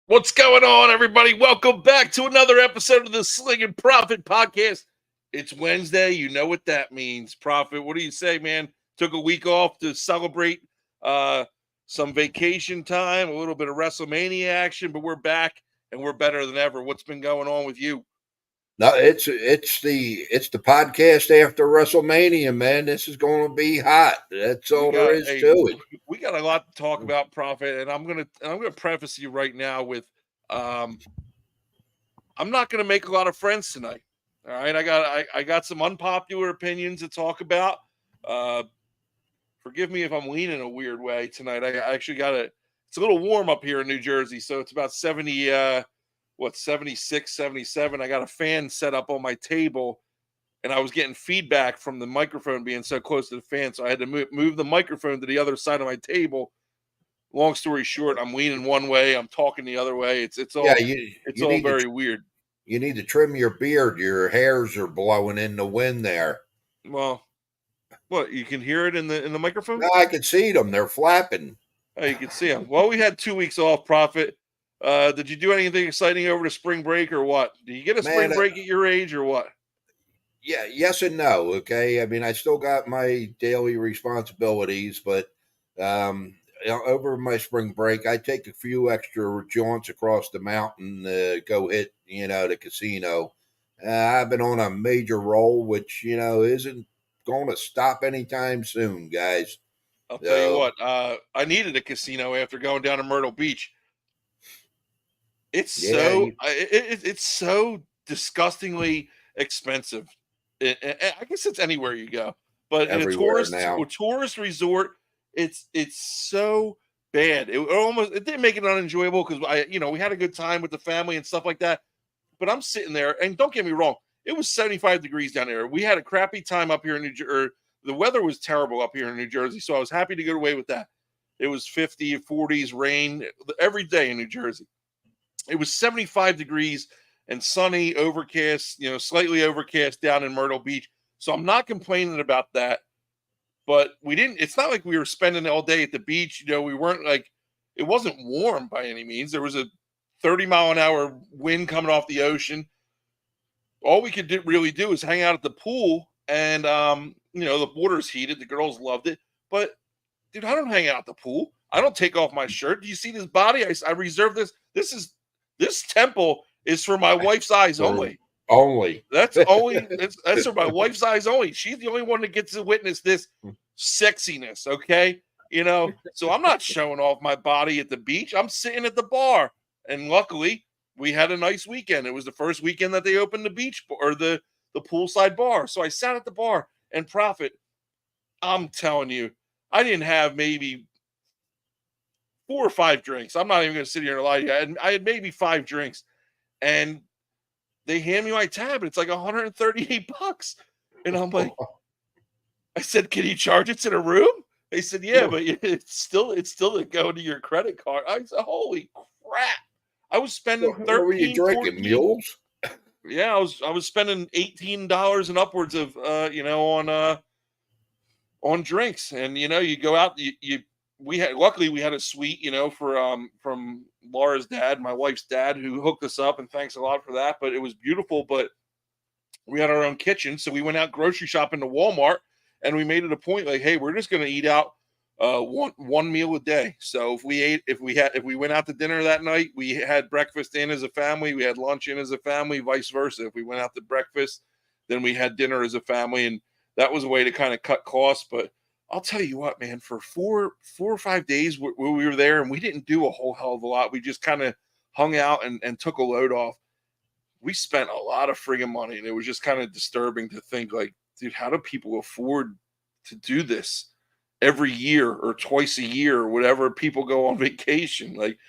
What's going on, everybody? Welcome back to another episode of the Sling'n Proffet podcast. It's Wednesday. You know what that means. Prophet, what do you say, man? Took a week off to celebrate some vacation time, a little bit of WrestleMania action, but we're back and we're better than ever. What's been going on with you? No, it's the podcast after WrestleMania, man. This is going to be hot. That's all there is to it. We got a lot to talk about, Prophet, and I'm gonna preface you right now with um I'm not gonna make a lot of friends tonight. All right, I got some unpopular opinions to talk about. Uh, Forgive me if I'm leaning a weird way tonight. I actually got it's a little warm up here in New Jersey, so it's about 70 76, 77. I got a fan set up on my table and I was getting feedback from the microphone being so close to the fan, so I had to move the microphone to the other side of my table. Long story short, I'm leaning one way, I'm talking the other way. It's all it's you all need very weird. you need to trim your beard. Your hairs are blowing in the wind there. Well, what, you can hear it in the microphone? No, I can see them. They're flapping. Oh, you can see them. Well, we had 2 weeks off, Prophet. Did you do anything exciting over the spring break or what? Did you get a spring Man, break at your age or what? yeah, yes and no. Okay, I mean, I still got my daily responsibilities, but over my spring break, I take a few extra jaunts across the mountain to go hit, the casino. I've been on a major roll, which isn't going to stop anytime soon, guys. I'll tell you So what. I needed a casino after going down to Myrtle Beach. It's yeah, it's so disgustingly expensive. I guess it's anywhere you go, but in a everywhere now. tourist resort, it's so bad. It didn't make it unenjoyable because we had a good time with the family and stuff like that. But I'm sitting there, and don't get me wrong, it was 75 degrees down there. We had a crappy time up here in New Jersey. The weather was terrible up here in New Jersey, so I was happy to get away with that. It was 50, 40s, rain every day in New Jersey. It was 75 degrees and sunny, overcast, slightly overcast down in Myrtle Beach. So I'm not complaining about that. But it's not like we were spending all day at the beach. We weren't it wasn't warm by any means. There was a 30-mile-an-hour wind coming off the ocean. All we could really do is hang out at the pool. And, the water's heated. The girls loved it. But, dude, I don't hang out at the pool. I don't take off my shirt. Do you see this body? I reserve this. This temple is for my wife's eyes only. Only. That's for my wife's eyes only. She's the only one that gets to witness this sexiness, okay? So I'm not showing off my body at the beach. I'm sitting at the bar. And luckily, we had a nice weekend. It was the first weekend that they opened the beach or the poolside bar. So I sat at the bar and Prophet, I'm telling you, I didn't have maybe 4 or 5 drinks. I'm not even going to sit here and lie to you. I had maybe 5 drinks, and they hand me my tab, and it's like $138. And I'm like, I said, "Can you charge it to the room?" They said, "Yeah, but it's still going to your credit card." I said, "Holy crap!" I was spending What were you drinking? 14. Mules? Yeah, I was spending $18 and upwards of on drinks, and you go out, luckily we had a suite, from Laura's dad, my wife's dad, who hooked us up, and thanks a lot for that. But it was beautiful. But we had our own kitchen, so we went out grocery shopping to Walmart, and we made it a point like, hey, we're just going to eat out one meal a day. So if we went out to dinner that night, we had breakfast in as a family, we had lunch in as a family, vice versa. If we went out to breakfast, then we had dinner as a family, and that was a way to kind of cut costs. But I'll tell you what, man, for 4 or 5 days we were there, and we didn't do a whole hell of a lot. We just kind of hung out and took a load off. We spent a lot of friggin' money, and it was just kind of disturbing to think, like, dude, how do people afford to do this every year or twice a year or whatever people go on vacation? Like,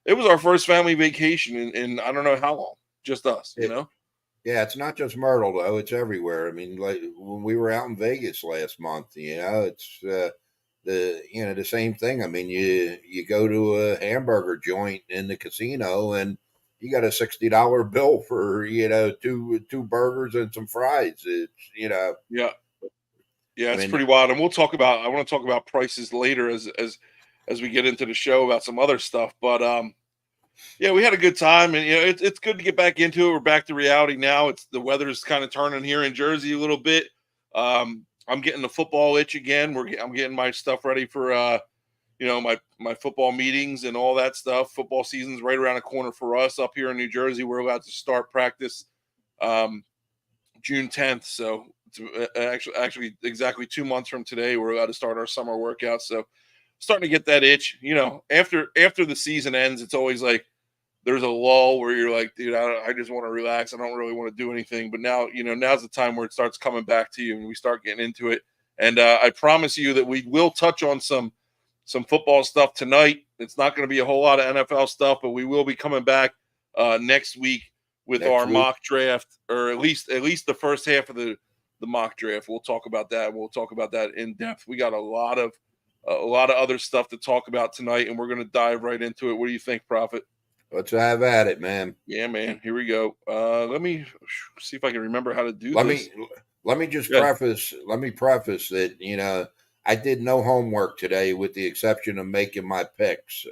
it was our first family vacation in I don't know how long, just us, Yeah, it's not just Myrtle though; it's everywhere. I mean, like when we were out in Vegas last month, it's the same thing. I mean, you go to a hamburger joint in the casino, and you got a $60 bill for two burgers and some fries. It's Yeah. Yeah, I it's mean, pretty wild. And I want to talk about prices later as we get into the show about some other stuff. But Yeah, we had a good time, and it's good to get back into it. We're back to reality now. It's the weather's kind of turning here in Jersey a little bit. I'm getting the football itch again. I'm getting my stuff ready for my football meetings and all that stuff. Football season's right around the corner for us up here in New Jersey. We're about to start practice um, June 10th, so it's actually exactly 2 months from today. We're about to start our summer workout. So starting to get that itch. After the season ends, it's always like there's a lull where you're like, dude, I just want to relax. I don't really want to do anything. But now, now's the time where it starts coming back to you and we start getting into it. And I promise you that we will touch on some football stuff tonight. It's not going to be a whole lot of NFL stuff, but we will be coming back next week with Next our week. mock draft, or at least the first half of the mock draft. We'll talk about that. We'll talk about that in depth. We got a lot of other stuff to talk about tonight, and we're going to dive right into it. What do you think, Prophet? Let's have at it, man. Yeah, man. Here we go. Let me see if I can remember how to do Let this. me let me just Yeah. preface. Let me preface that I did no homework today, with the exception of making my picks.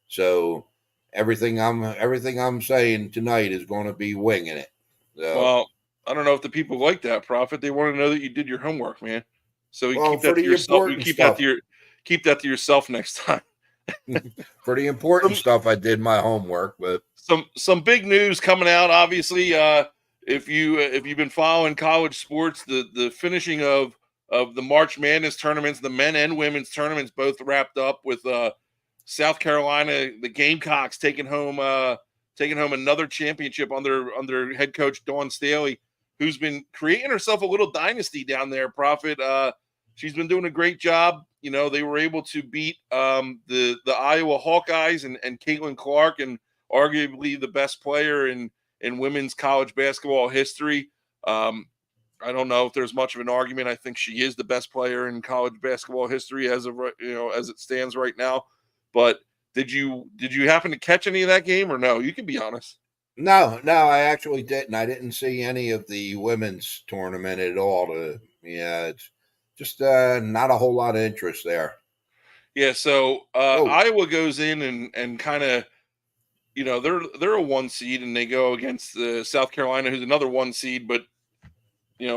So everything I'm saying tonight is going to be winging it. So, Well, I don't know if the people like that, Prophet. They want to know that you did your homework, man. So you well, keep for that to the yourself. You important stuff, keep that to yourself next time. for the important Some stuff, I did my homework. But some big news coming out. Obviously, if you've been following college sports, the finishing of the March Madness tournaments, the men and women's tournaments both wrapped up with South Carolina, the Gamecocks taking home another championship under head coach Dawn Staley, who's been creating herself a little dynasty down there. Prophet, she's been doing a great job. They were able to beat the Iowa Hawkeyes and Caitlin Clark, and arguably the best player in women's college basketball history. Um, I don't know if there's much of an argument. I think she is the best player in college basketball history as as it stands right now. But did you happen to catch any of that game or no? You can be honest. no, I actually didn't. I didn't see any of the women's tournament at all. It's just not a whole lot of interest there. Yeah, so Oh, Iowa goes in and kind of they're a one seed and they go against South Carolina, who's another one seed, but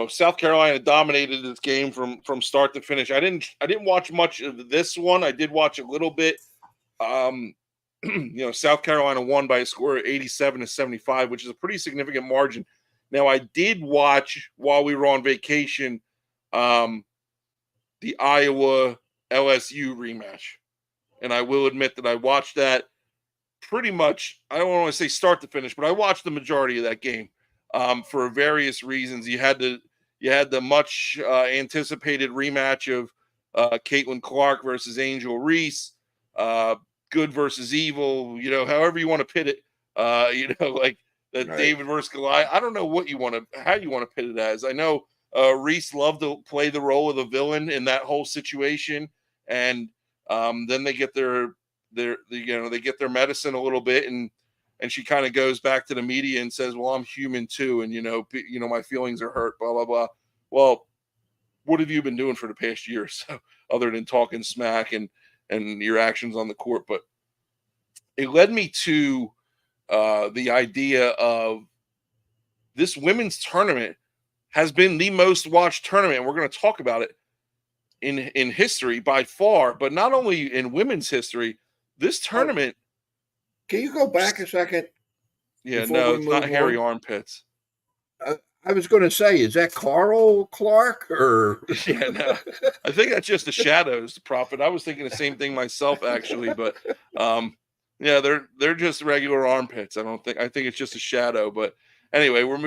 South Carolina dominated this game from start to finish. I didn't watch much of this one. I did watch a little bit. Um, South Carolina won by a score of 87-75, which is a pretty significant margin. Now, I did watch while we were on vacation um, the Iowa LSU rematch, and I will admit that I watched that pretty much. I don't want to say start to finish, but I watched the majority of that game for various reasons. You had the much anticipated rematch of Caitlin Clark versus Angel Reese, uh, good versus evil. However you want to pit it. Like the right, David versus Goliath. I don't know how you want to pit it as. I know Reese loved to play the role of the villain in that whole situation, and then they get they get their medicine a little bit, and she kind of goes back to the media and says, well, I'm human too, and my feelings are hurt, blah blah blah. Well, what have you been doing for the past year or so other than talking smack and your actions on the court? But it led me to the idea of this women's tournament has been the most watched tournament. We're going to talk about it in history by far, but not only in women's history. This oh, tournament. can you go back a second Yeah, before no, we it's not move hairy on? armpits. I was going to say, is that Carl Clark or? Yeah, no. I think that's just the shadows, the Prophet. I was thinking the same thing myself, actually, but yeah, they're just regular armpits. I think it's just a shadow. But anyway, we're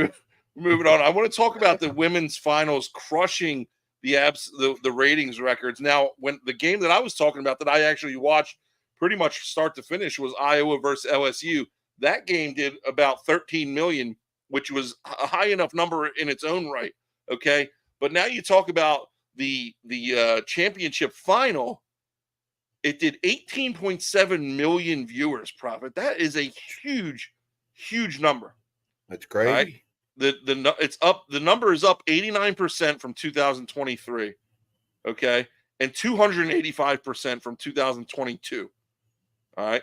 moving on. I want to talk about the women's finals crushing the ratings records. Now, when the game that I was talking about that I actually watched pretty much start to finish was Iowa versus LSU. That game did about 13 million, which was a high enough number in its own right. Okay. But now you talk about the championship final. It did 18.7 million viewers. Prophet. That is a huge, huge number. That's All right. crazy. It's up. The number is up 89% from 2023. Okay, and 285% from 2022. All right.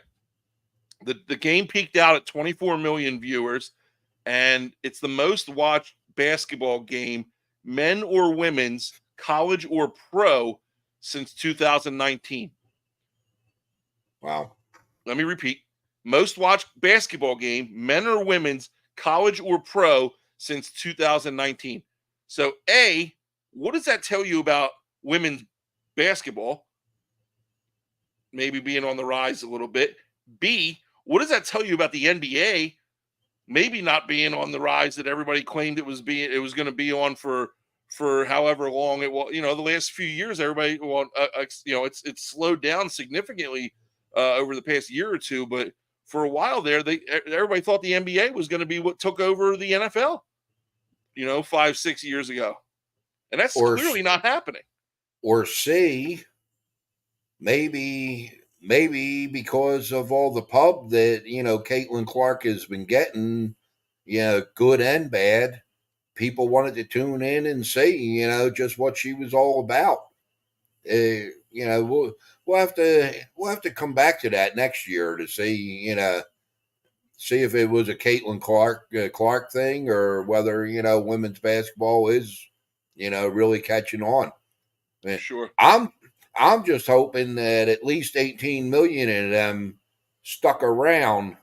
The game peaked out at 24 million viewers, and it's the most watched basketball game, men or women's, college or pro, since 2019. Wow. Let me repeat: most watched basketball game, men or women's, college or pro, since 2019. So, A, what does that tell you about women's basketball? Maybe being on the rise a little bit. B, what does that tell you about the NBA? Maybe not being on the rise that everybody claimed it was going to be on for however long it was. The last few years, everybody, it's slowed down significantly over the past year or two. But for a while there, everybody thought the NBA was going to be what took over the NFL. 5-6 years ago, and that's Or clearly not happening. or C, maybe because of all the pub that Caitlin Clark has been getting, good and bad, people wanted to tune in and see just what she was all about. We'll have to come back to that next year to see if it was a Caitlin Clark thing, or whether women's basketball is really catching on. Sure. I'm just hoping that at least 18 million of them stuck around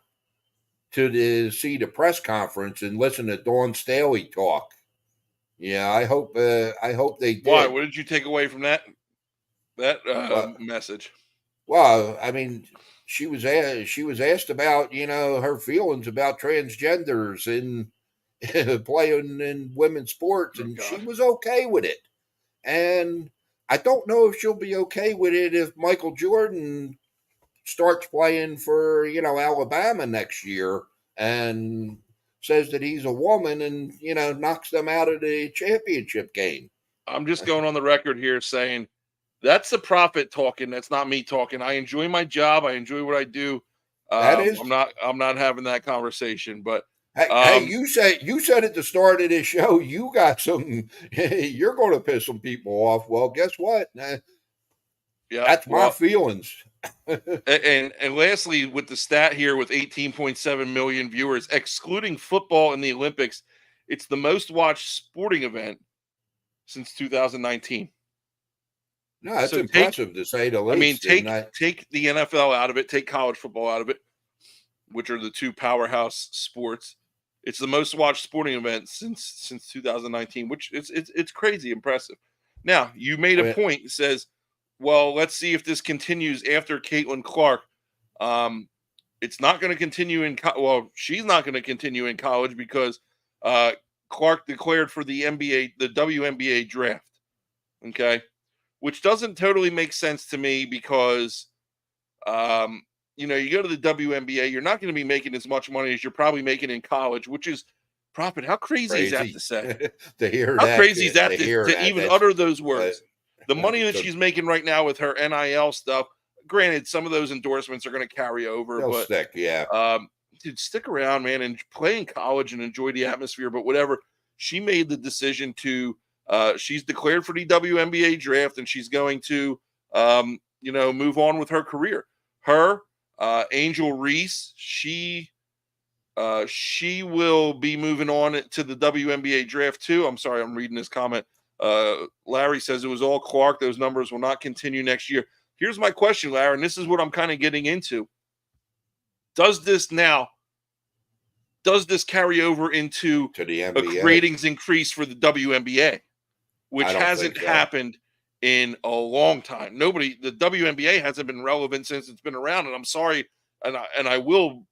to see the press conference and listen to Dawn Staley talk. Yeah, I hope they Why? did. What did you take away from that Well, message? well, I mean, she was asked about her feelings about transgenders and playing in women's sports, Oh and she God. was okay with it. And I don't know if she'll be okay with it if Michael Jordan starts playing for Alabama next year and says that he's a woman and knocks them out of the championship game. I'm just going on the record here saying that's the prophet talking. That's not me talking. I enjoy my job. I enjoy what I do. That is, I'm not having that conversation. But hey, um, you said at the start of this show you got some. You're going to piss some people off. Well, guess what? yeah. That's my Well, feelings. and lastly, with the stat here with 18.7 million viewers, excluding football and the Olympics, it's the most watched sporting event since 2019. No, that's So take, impressive to say the I mean, least. And take the NFL out of it, take college football out of it, which are the two powerhouse sports. It's the most watched sporting event since 2019, which it's crazy impressive. Now, you made I a mean, point that says, well, let's see if this continues after Caitlin Clark. It's not going to continue well, she's not going to continue in college because uh, Clark declared for the WNBA draft. Okay, which doesn't totally make sense to me because um, you go to the WNBA, you're not going to be making as much money as you're probably making in college, which is profit. How crazy is that crazy to say? to hear How that. crazy is that To hear to that. even That's utter those uh, words? The money that so she's making right now with her NIL stuff, granted, some of those endorsements are going to carry over, they'll but stick. Yeah. dude, stick around, man, and play in college and enjoy the atmosphere. But whatever, she made the decision to. She's declared for the WNBA draft, and she's going to, move on with her career. Her, Angel Reese, she will be moving on to the WNBA draft too. I'm sorry, I'm reading this comment. Larry says it was all Clark. Those numbers will not continue next year. Here's my question, Larry, and this is what I'm kind of getting into. Does this carry over into To the a NBA. ratings increase for the WNBA, I which don't think hasn't so. happened in a long time? The WNBA hasn't been relevant since it's been around, and I'm sorry, and I will,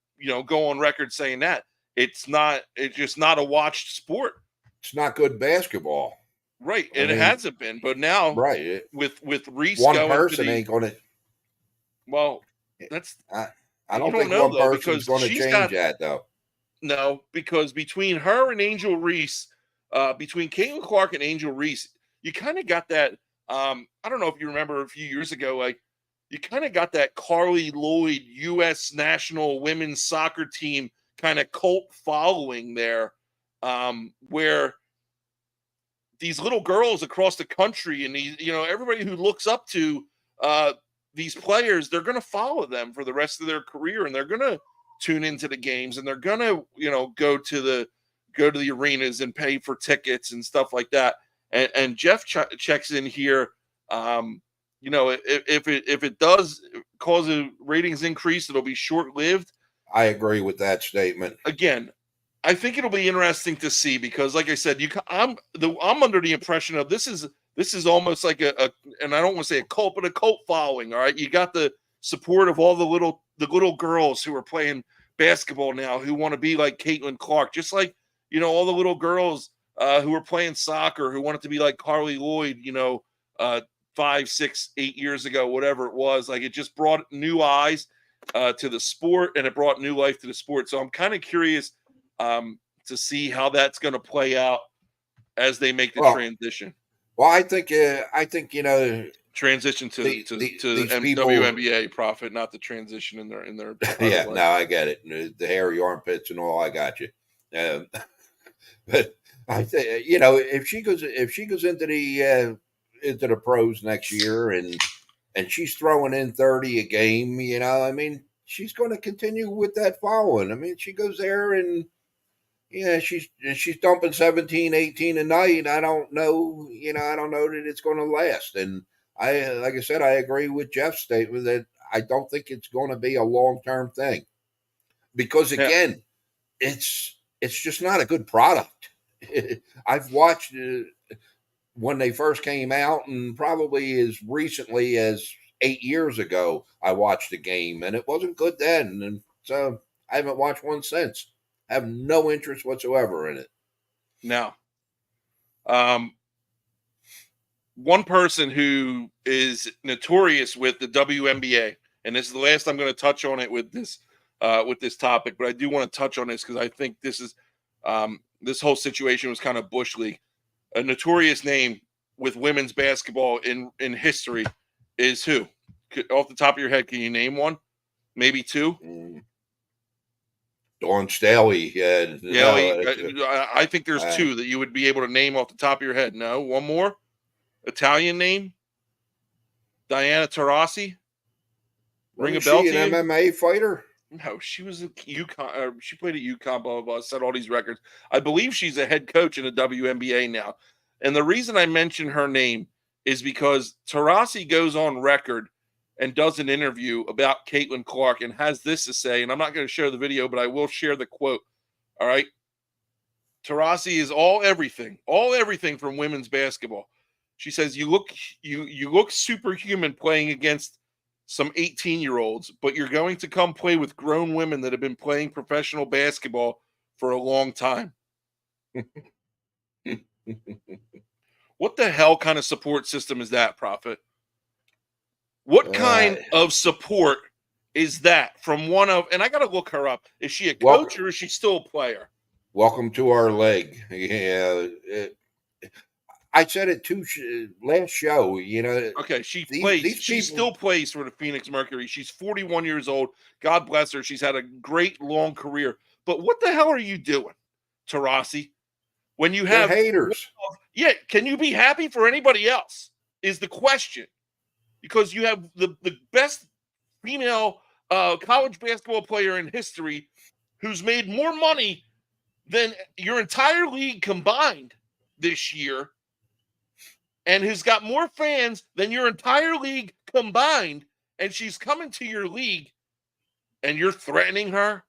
go on record saying that it's just not a watched sport. It's not good basketball. Right, I and it mean, hasn't been, but now right. with Reese One going to person the ain't going to. well, that's I you don't don't think know one though person's because going to she's change got that, though. no because between her and Angel Reese, between Caitlin Clark and Angel Reese, you kind of got that. I don't know if you remember a few years ago, like you kind of got that Carly Lloyd U.S. national women's soccer team kind of cult following there, where these little girls across the country and everybody who looks up to uh, these players, they're going to follow them for the rest of their career, and they're going to tune into the games, and they're gonna, go to the arenas and pay for tickets and stuff like that. And Jeff checks in here. If it does cause a ratings increase, it'll be short lived. I agree with that statement. Again, I think it'll be interesting to see because, like I said, I'm under the impression of this is almost like and I don't want to say a cult, but a cult following. All right, you got the support of all the little girls who are playing basketball now who want to be like Caitlin Clark, just like all the little girls who were playing soccer who wanted to be like Carly Lloyd. 5, 6, 8 years ago, whatever it was. Like it just brought new eyes to the sport, and it brought new life to the sport. So I'm kind of curious to see how that's going to play out as they make the Well, transition. well, I think Transition to these people. WNBA profit, not the transition in their private Yeah, life. no, I get it. The hairy armpits and all. I got you. Um, but I think if she goes into the pros next year and she's throwing in 30 a game, I mean, she's going to continue with that following. I mean, she goes there and yeah, she's dumping 17, 18 a night. I don't know that it's going to last. And like I said, I agree with Jeff's statement that I don't think it's going to be a long-term thing because Yeah, again, it's just not a good product. I've watched when they first came out, and probably as recently as 8 years ago, I watched a game, and it wasn't good then, and so I haven't watched one since. I have no interest whatsoever in it. now, um, one person who is notorious with the WNBA, and this is the last I'm going to touch on it with this topic, but I do want to touch on this because I think this whole situation was kind of bush league. A notorious name with women's basketball in history is who? Off the top of your head, can you name one? Maybe two? Mm. Dawn Staley, yeah, Yeah, no, I think there's uh, two that you would be able to name off the top of your head. No, one more Italian name, Diana Taurasi. Ring a wasn't bell she to an you? MMA fighter? No, she was a UConn. She played at UConn. Blah blah blah. Set all these records. I believe she's a head coach in the WNBA now. And the reason I mention her name is because Taurasi goes on record and does an interview about Caitlin Clark and has this to say. And I'm not going to share the video, but I will share the quote. All right, Taurasi is all everything from women's basketball. She says, you look superhuman playing against some 18-year-olds, but you're going to come play with grown women that have been playing professional basketball for a long time." What the hell kind of support system is that, Prophet? What uh, kind of support is that from one of, and I got to look her up. Is she a coach welcome, or is she still a player? welcome to our leg. Yeah, I said it too last show. Okay, she plays. These She people, still plays for the Phoenix Mercury. She's 41 years old. God bless her. She's had a great long career. But what the hell are you doing, Tarasi? When you they're have, haters. yeah, can you be happy for anybody else? Is the question. Because you have the best female college basketball player in history who's made more money than your entire league combined this year and who's got more fans than your entire league combined, and she's coming to your league and you're threatening her.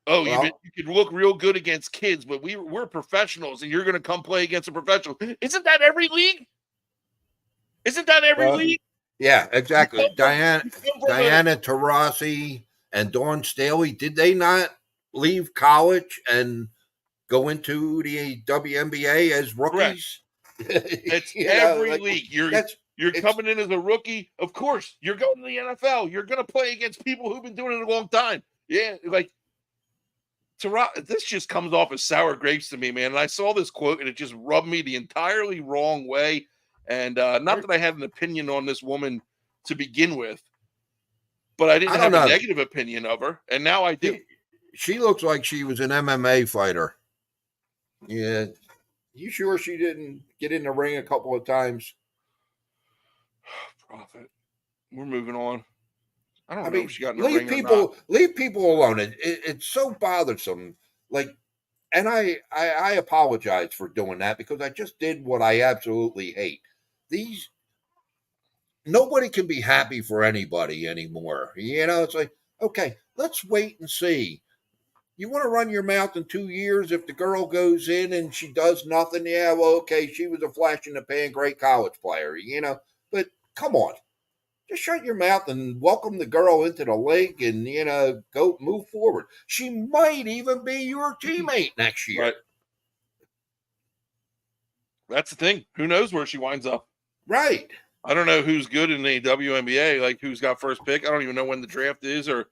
Oh, Well, you could look real good against kids, but we're professionals and you're going to come play against a professional. Isn't that every league? Isn't that every well, league? yeah, exactly. You come from a Diana Taurasi and Dawn Staley, did they not leave college and go into the WNBA as correct. rookies? It's every Like league. that's You're it's coming in as a rookie. Of course, you're going to the NFL. You're going to play against people who've been doing it a long time. Yeah, like this just comes off as sour grapes to me, man. And I saw this quote and it just rubbed me the entirely wrong way. And not that I had an opinion on this woman to begin with, but I didn't I don't have a know. negative opinion of her, and now I do. She looks like she was an MMA fighter. Yeah, you sure she didn't get in the ring a couple of times? Profit. We're moving on. I don't I know if mean, she got in the ring or not. leave people alone. It's so bothersome. Like, and I apologize for doing that because I just did what I absolutely hate. These Nobody can be happy for anybody anymore. It's like, okay, let's wait and see. You want to run your mouth in 2 years if the girl goes in and she does nothing? Yeah, well, okay, she was a flash in the pan, great college player. But come on, just shut your mouth and welcome the girl into the league and, go move forward. She might even be your teammate next year. Right. That's the thing. Who knows where she winds up? Right. I don't know who's good in the WNBA, like who's got first pick. I don't even know when the draft is or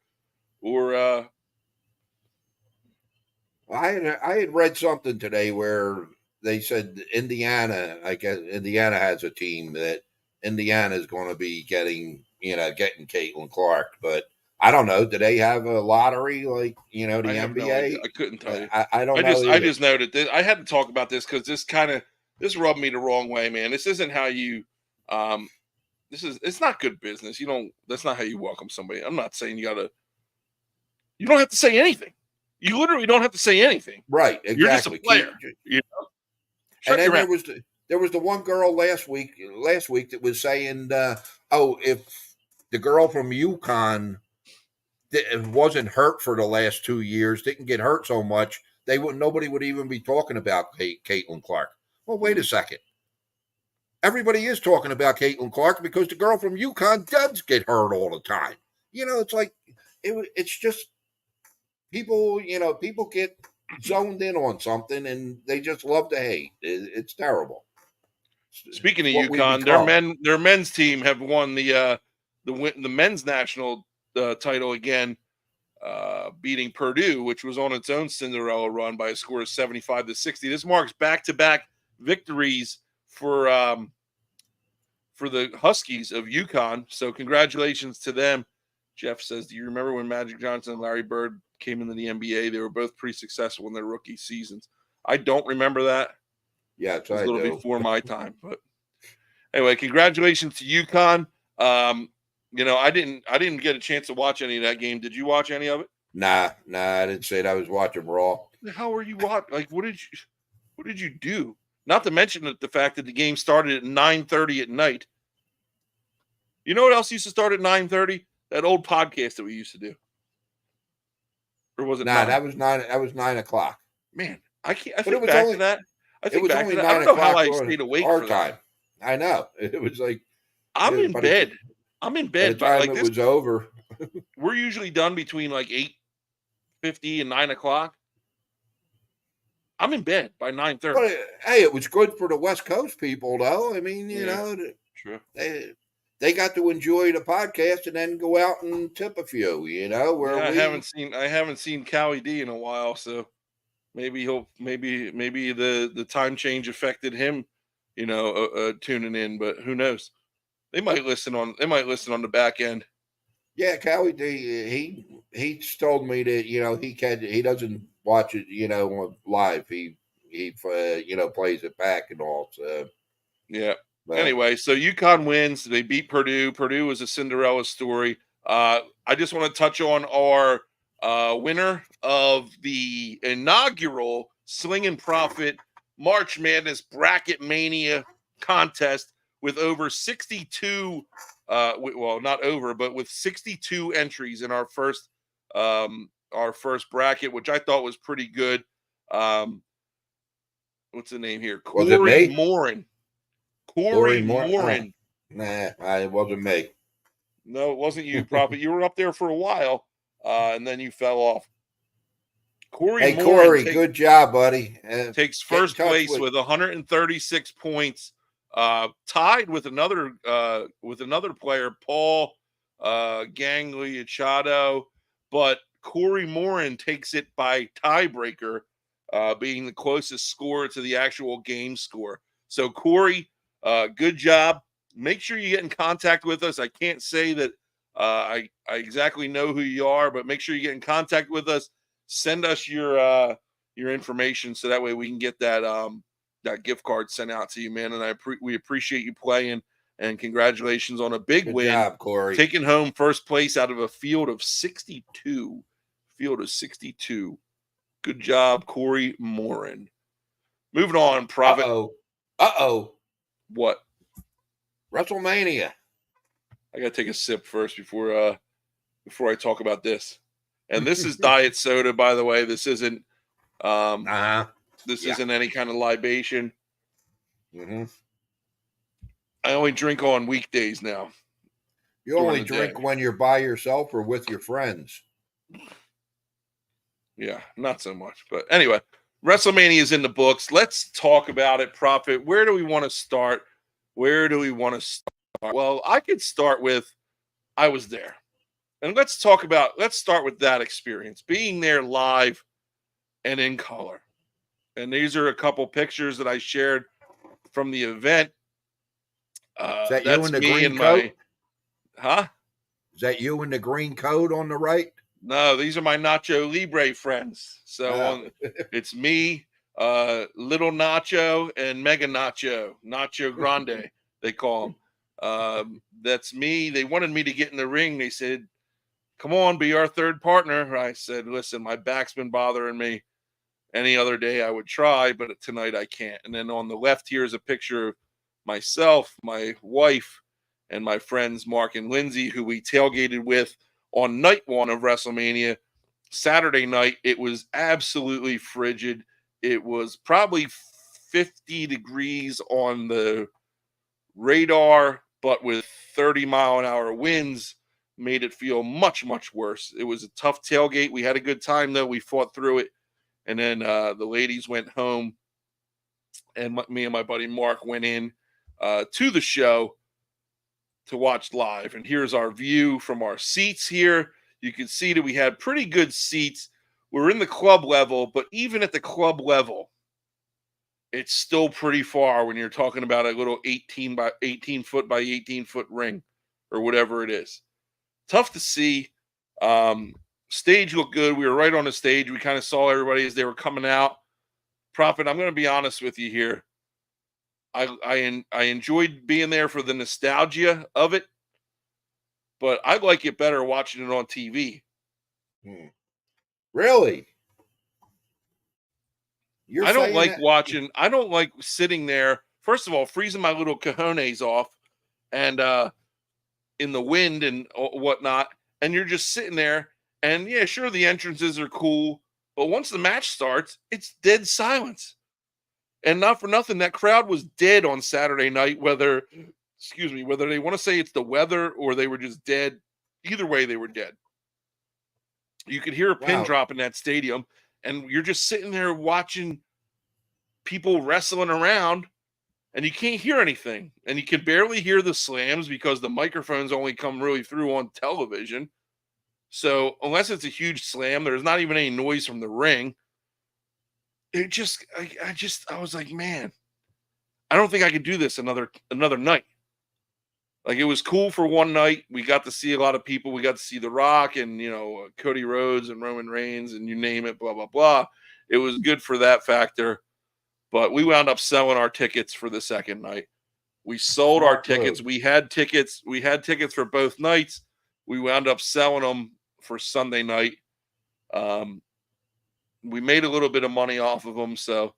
I had read something today where they said Indiana, I guess Indiana has a team that Indiana is going to be getting Caitlin Clark, but I don't know. Do they have a lottery like I the have no idea. NBA? I couldn't tell you. I don't I know just I either. just noted that I had to talk about this because this rubbed me the wrong way, man. This isn't how you um it's not good business. That's not how you welcome somebody. I'm not saying you don't have to say anything. You literally don't have to say anything. Right, You're just a exactly. player. You know? And Shut your then mouth. there was the one girl last week that was saying, oh, if the girl from UConn wasn't hurt for the last 2 years, didn't get hurt so much, nobody would even be talking about Caitlin Clark. Well, wait a second. Everybody is talking about Caitlin Clark because the girl from UConn does get hurt all the time. It's like it's just people. People get zoned in on something and they just love to hate. It's terrible. Speaking It's of what we UConn, become. their men's team have won the men's national title again, beating Purdue, which was on its own Cinderella run by a score of 75-60. This marks back-to-back victories for the Huskies of UConn. So congratulations to them. Jeff says, do you remember when Magic Johnson and Larry Bird came into the NBA? They were both pretty successful in their rookie seasons. I don't remember that. Yes, It was a I little do. before my time, but anyway, congratulations to UConn. Um, I didn't get a chance to watch any of that game. Did you watch any of it? Nah, I didn't say that. I was watching Raw. The hell were you watching? Like, what did you do? Not to mention the fact that the game started at 9:30 at night. You know what else used to start at 9:30? That old podcast that we used to do. Or was it Nah, 9? that was 9. That was 9 o'clock. Man, I can't. I But think back to that. I it think was back to only that. I nine don't know how o'clock I on stayed awake our for that. time. I know. It was like I'm in by bed. I'm in by the bed, but time like it this, was over. we're usually done between like 8:50 and 9 o'clock. I'm in bed by 9:30. But hey, it was good for the West Coast people, though. I mean, Yeah, sure. they got to enjoy the podcast and then go out and tip a few. Where Yeah, we I haven't seen Cowie D in a while, so maybe the time change affected him, tuning in, but who knows? They might listen on the back end. Yeah, Cowie D, he told me that he doesn't watch it live. He plays it back and all. So, Yeah. but Anyway, so UConn wins. They beat Purdue. Purdue was a Cinderella story. I just want to touch on our winner of the inaugural Sling'n Proffet March Madness Bracket Mania contest with over 62, well, not over, but with 62 entries in our first bracket, which I thought was pretty good. What's the name here? was it Corey me? Morin. Corey Corey Moore? Morin. Nah, it wasn't me. No, it wasn't you, Prophet. You were up there for a while, and then you fell off. Corey Hey, Morin Corey, good job, buddy. takes Get in first touch place with. with 136 points, tied with another player, Paul Gagliacciado, but Corey Morin takes it by tiebreaker, being the closest score to the actual game score. So Corey, good job. Make sure you get in contact with us. I can't say that I exactly know who you are, but make sure you get in contact with us. Send us your information so that way we can get that gift card sent out to you, man. And we appreciate you playing. And congratulations on a big Good win, job, Corey. taking home first place out of a field of 62. Field of 62. Good job, Corey Morin. Moving on, Prophet. Uh-oh. What? WrestleMania. I gotta take a sip first before I talk about this. And this is diet soda, by the way. This isn't isn't any kind of libation. Mm-hmm. I only drink on weekdays now. You only drink when you're by yourself or with your friends. Yeah, not so much. But anyway, WrestleMania is in the books. Let's talk about it, Prophet. Where do we want to start? Well, I could start with I was there. And let's start with that experience, being there live and in color. And these are a couple pictures that I shared from the event. Is that that's you in the me green and coat? Is that you in the green coat on the right? No, these are my Nacho Libre friends. So it's me, Little Nacho, and Mega Nacho Grande, they call him. That's me. They wanted me to get in the ring. They said, come on, be our third partner. I said, listen, my back's been bothering me. Any other day I would try, but tonight I can't. And then on the left here is a picture of myself, my wife, and my friends Mark and Lindsay, who we tailgated with on night one of WrestleMania. Saturday night, it was absolutely frigid. It was probably 50 degrees on the radar, but with 30-mile-an-hour winds, made it feel much, much worse. It was a tough tailgate. We had a good time, though. We fought through it. And then the ladies went home, and me and my buddy Mark went in to the show to watch live. And here's our view from our seats here. You can see that we had pretty good seats. We're in the club level, but even at the club level, it's still pretty far when you're talking about a little 18 foot by 18 foot ring or whatever it is. Tough to see. Stage looked good. We were right on the stage. We kind of saw everybody as they were coming out. Prophet, I'm going to be honest with you here. I enjoyed being there for the nostalgia of it, but I like it better watching it on TV. Really? I don't like sitting there, first of all, freezing my little cojones off and in the wind and whatnot. And you're just sitting there. And yeah, sure, the entrances are cool. But once the match starts, it's dead silence. And not for nothing, that crowd was dead on Saturday night, whether they want to say it's the weather or they were just dead. Either way, they were dead. You could hear a pin drop in that stadium, and you're just sitting there watching people wrestling around, and you can't hear anything. And you can barely hear the slams because the microphones only come really through on television. So unless it's a huge slam, there's not even any noise from the ring. It just, I was like, man, I don't think I could do this another night. Like, it was cool for one night. We got to see a lot of people. We got to see The Rock and, Cody Rhodes and Roman Reigns and you name it, blah, blah, blah. It was good for that factor. But we wound up selling our tickets for the second night. We sold our tickets. We had tickets. We had tickets for both nights. We wound up selling them for Sunday night. We made a little bit of money off of them. So,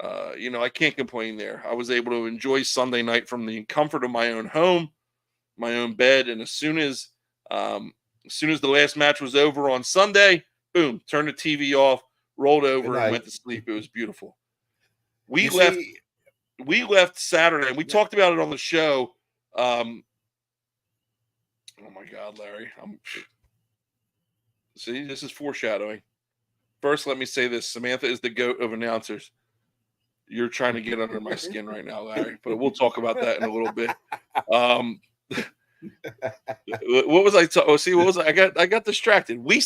I can't complain there. I was able to enjoy Sunday night from the comfort of my own home, my own bed. And as soon as the last match was over on Sunday, boom, turned the TV off, rolled over and went to sleep. It was beautiful. We left Saturday, and we talked about it on the show. Oh my God, Larry. See, this is foreshadowing. First, let me say this. Samantha is the GOAT of announcers. You're trying to get under my skin right now, Larry, but we'll talk about that in a little bit. What was I talking? What was I got distracted. We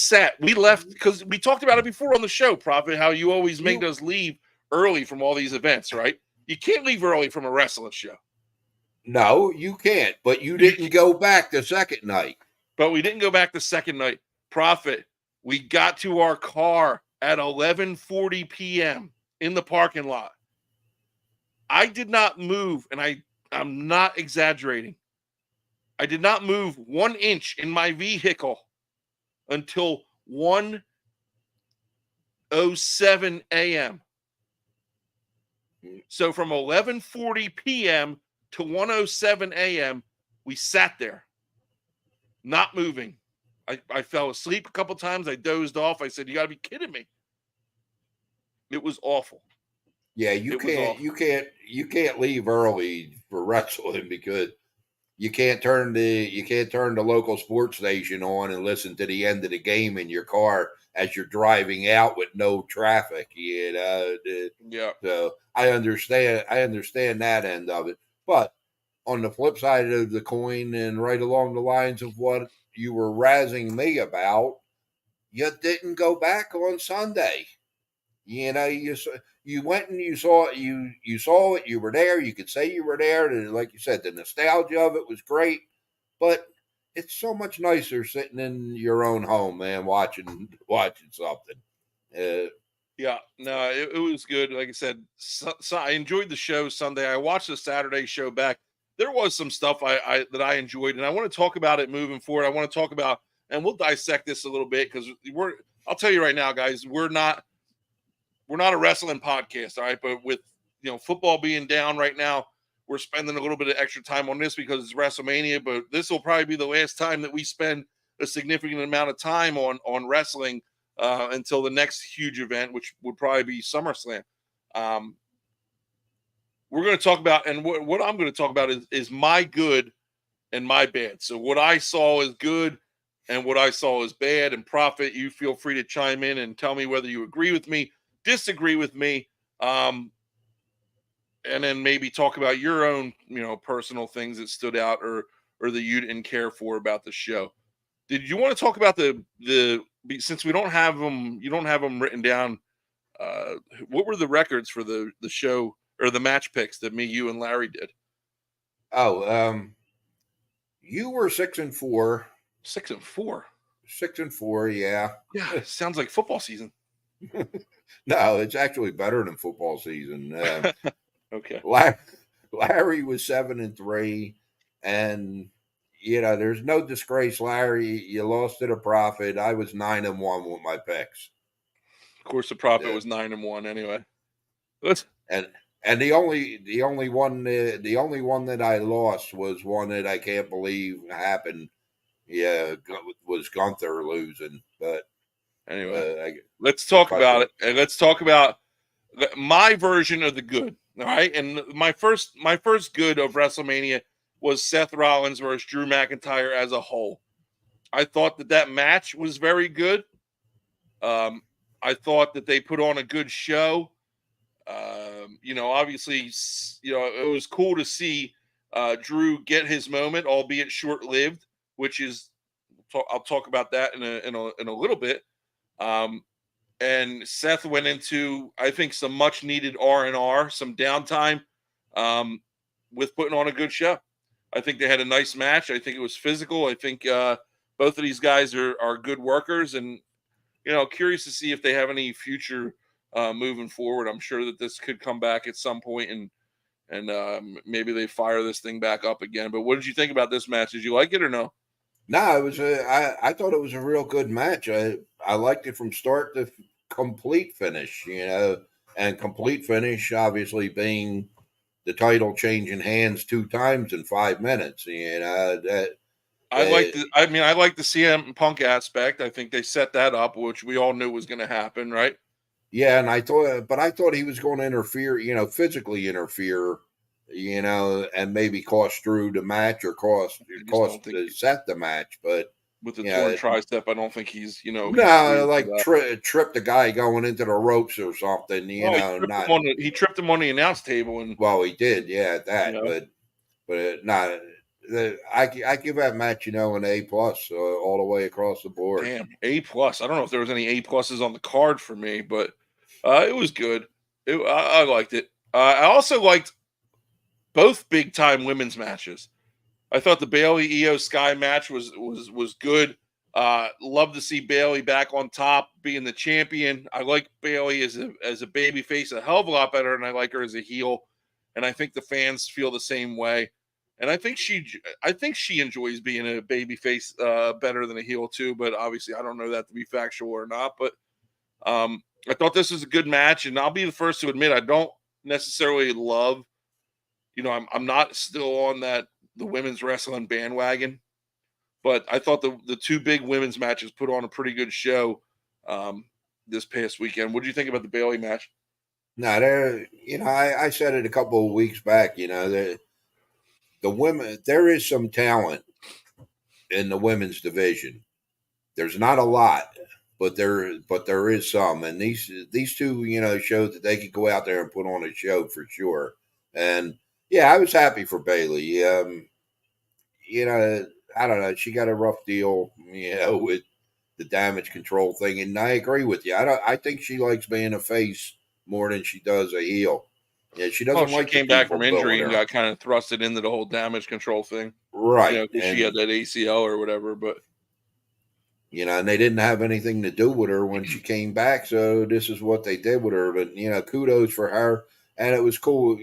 left because we talked about it before on the show, Prophet, how you always make us leave early from all these events, right? You can't leave early from a wrestling show. No, you can't. But you didn't go back the second night. But we didn't go back the second night. Prophet, we got to our car at 11:40 p.m. in the parking lot. I did not move, and I I'm not exaggerating. I did not move 1 inch in my vehicle until 1:07 a.m. So from 11:40 p.m. to 1:07 a.m., we sat there, not moving. I fell asleep a couple times. I dozed off. I said, "You got to be kidding me!" It was awful. Yeah, It was awful. you can't leave early for wrestling because you can't turn the local sports station on and listen to the end of the game in your car as you're driving out with no traffic. Yeah, So I understand that end of it. But on the flip side of the coin, and right along the lines of what you were razzing me about, you didn't go back on Sunday. You know, you went and you saw it. You were there. You could say you were there. And like you said, the nostalgia of it was great. But it's so much nicer sitting in your own home, man, watching something. Uh, yeah. No, it was good. Like I said, so I enjoyed the show Sunday. I watched the Saturday show back. There was some stuff I that I enjoyed, and I want to talk about it moving forward. I want to talk about, and we'll dissect this a little bit because we're. I'll tell you right now, guys, we're not a wrestling podcast, all right? But with football being down right now, we're spending a little bit of extra time on this because it's WrestleMania. But this will probably be the last time that we spend a significant amount of time on wrestling until the next huge event, which would probably be SummerSlam. Um, we're going to talk about, and what I'm going to talk about is my good and my bad. So what I saw is good, and what I saw is bad. And Prophet, you feel free to chime in and tell me whether you agree with me, disagree with me, um, and then maybe talk about your own, personal things that stood out or that you didn't care for about the show. Did you want to talk about the since we don't have them, you don't have them written down? Uh, what were the records for the show or the match picks that me, you, and Larry did? oh, you were 6-4, 6-4. 6-4. Yeah. Yeah, sounds like football season. No, it's actually better than football season. Okay. La- Larry was 7-3, and there's no disgrace. Larry, you lost to the Prophet. I was 9-1 with my picks. Of course, the Prophet Uh, was 9-1 anyway. Let's. and the only one that I lost was one that I can't believe happened. Yeah, was Gunther losing, but Anyway, I, let's we'll talk cut about the. it, and let's talk about my version of the good. All right, and my first good of WrestleMania was Seth Rollins versus Drew McIntyre as a whole. I thought that match was very good. Um, I thought that they put on a good show. Obviously, it was cool to see Drew get his moment, albeit short lived, which is I'll talk about that in a little bit. Um, and Seth went into, I think, some much needed R&R, some downtime, um, with putting on a good show. I think they had a nice match. I think it was physical. I think both of these guys are good workers, and curious to see if they have any future moving forward. I'm sure that this could come back at some point, and maybe they fire this thing back up again. But what did you think about this match? Did you like it or no? No, it was I thought it was a real good match. I liked it from start to complete finish. And complete finish obviously being the title changing hands 2 times in 5 minutes. That I like the CM Punk aspect. I think they set that up, which we all knew was going to happen, right? Yeah, and I thought he was going to interfere, physically interfere, and maybe cost Drew the match or I just cost don't think Seth the match. But with the torn yeah, tricep, I don't think he's no, cleared for like that. trip the guy going into the ropes or something. Well, Not he tripped him on the announce table, and well, he did, yeah, you that, know, but not. I give that match, an A+ all the way across the board. damn, A+. I don't know if there was any A+s on the card for me, but it was good. I liked it. I also liked both big time women's matches. I thought the Bailey Io Sky match was good. Love to see Bailey back on top, being the champion. I like Bailey as a baby face a hell of a lot better than I like her as a heel. and I think the fans feel the same way. And I think she enjoys being a baby face better than a heel too. But obviously, I don't know that to be factual or not. But I thought this was a good match, and I'll be the first to admit I don't necessarily love. I'm not still on the women's wrestling bandwagon, but I thought the two big women's matches put on a pretty good show um, this past weekend. What do you think about the Bailey match? No, there. I said it a couple of weeks back. The women, there is some talent in the women's division. There's not a lot, but there is some, and these two, showed that they could go out there and put on a show for sure. And yeah, I was happy for Bailey. You know, I don't know. She got a rough deal, with the damage control thing, and I agree with you. I think she likes being a face more than she does a heel. Yeah, she Well, doesn't she like the came back people from injury booing and her. got kind of thrusted into the whole damage control thing, Right, because she had and that ACL or whatever. But and they didn't have anything to do with her when she came back, so this is what they did with her. But kudos for her, and it was cool.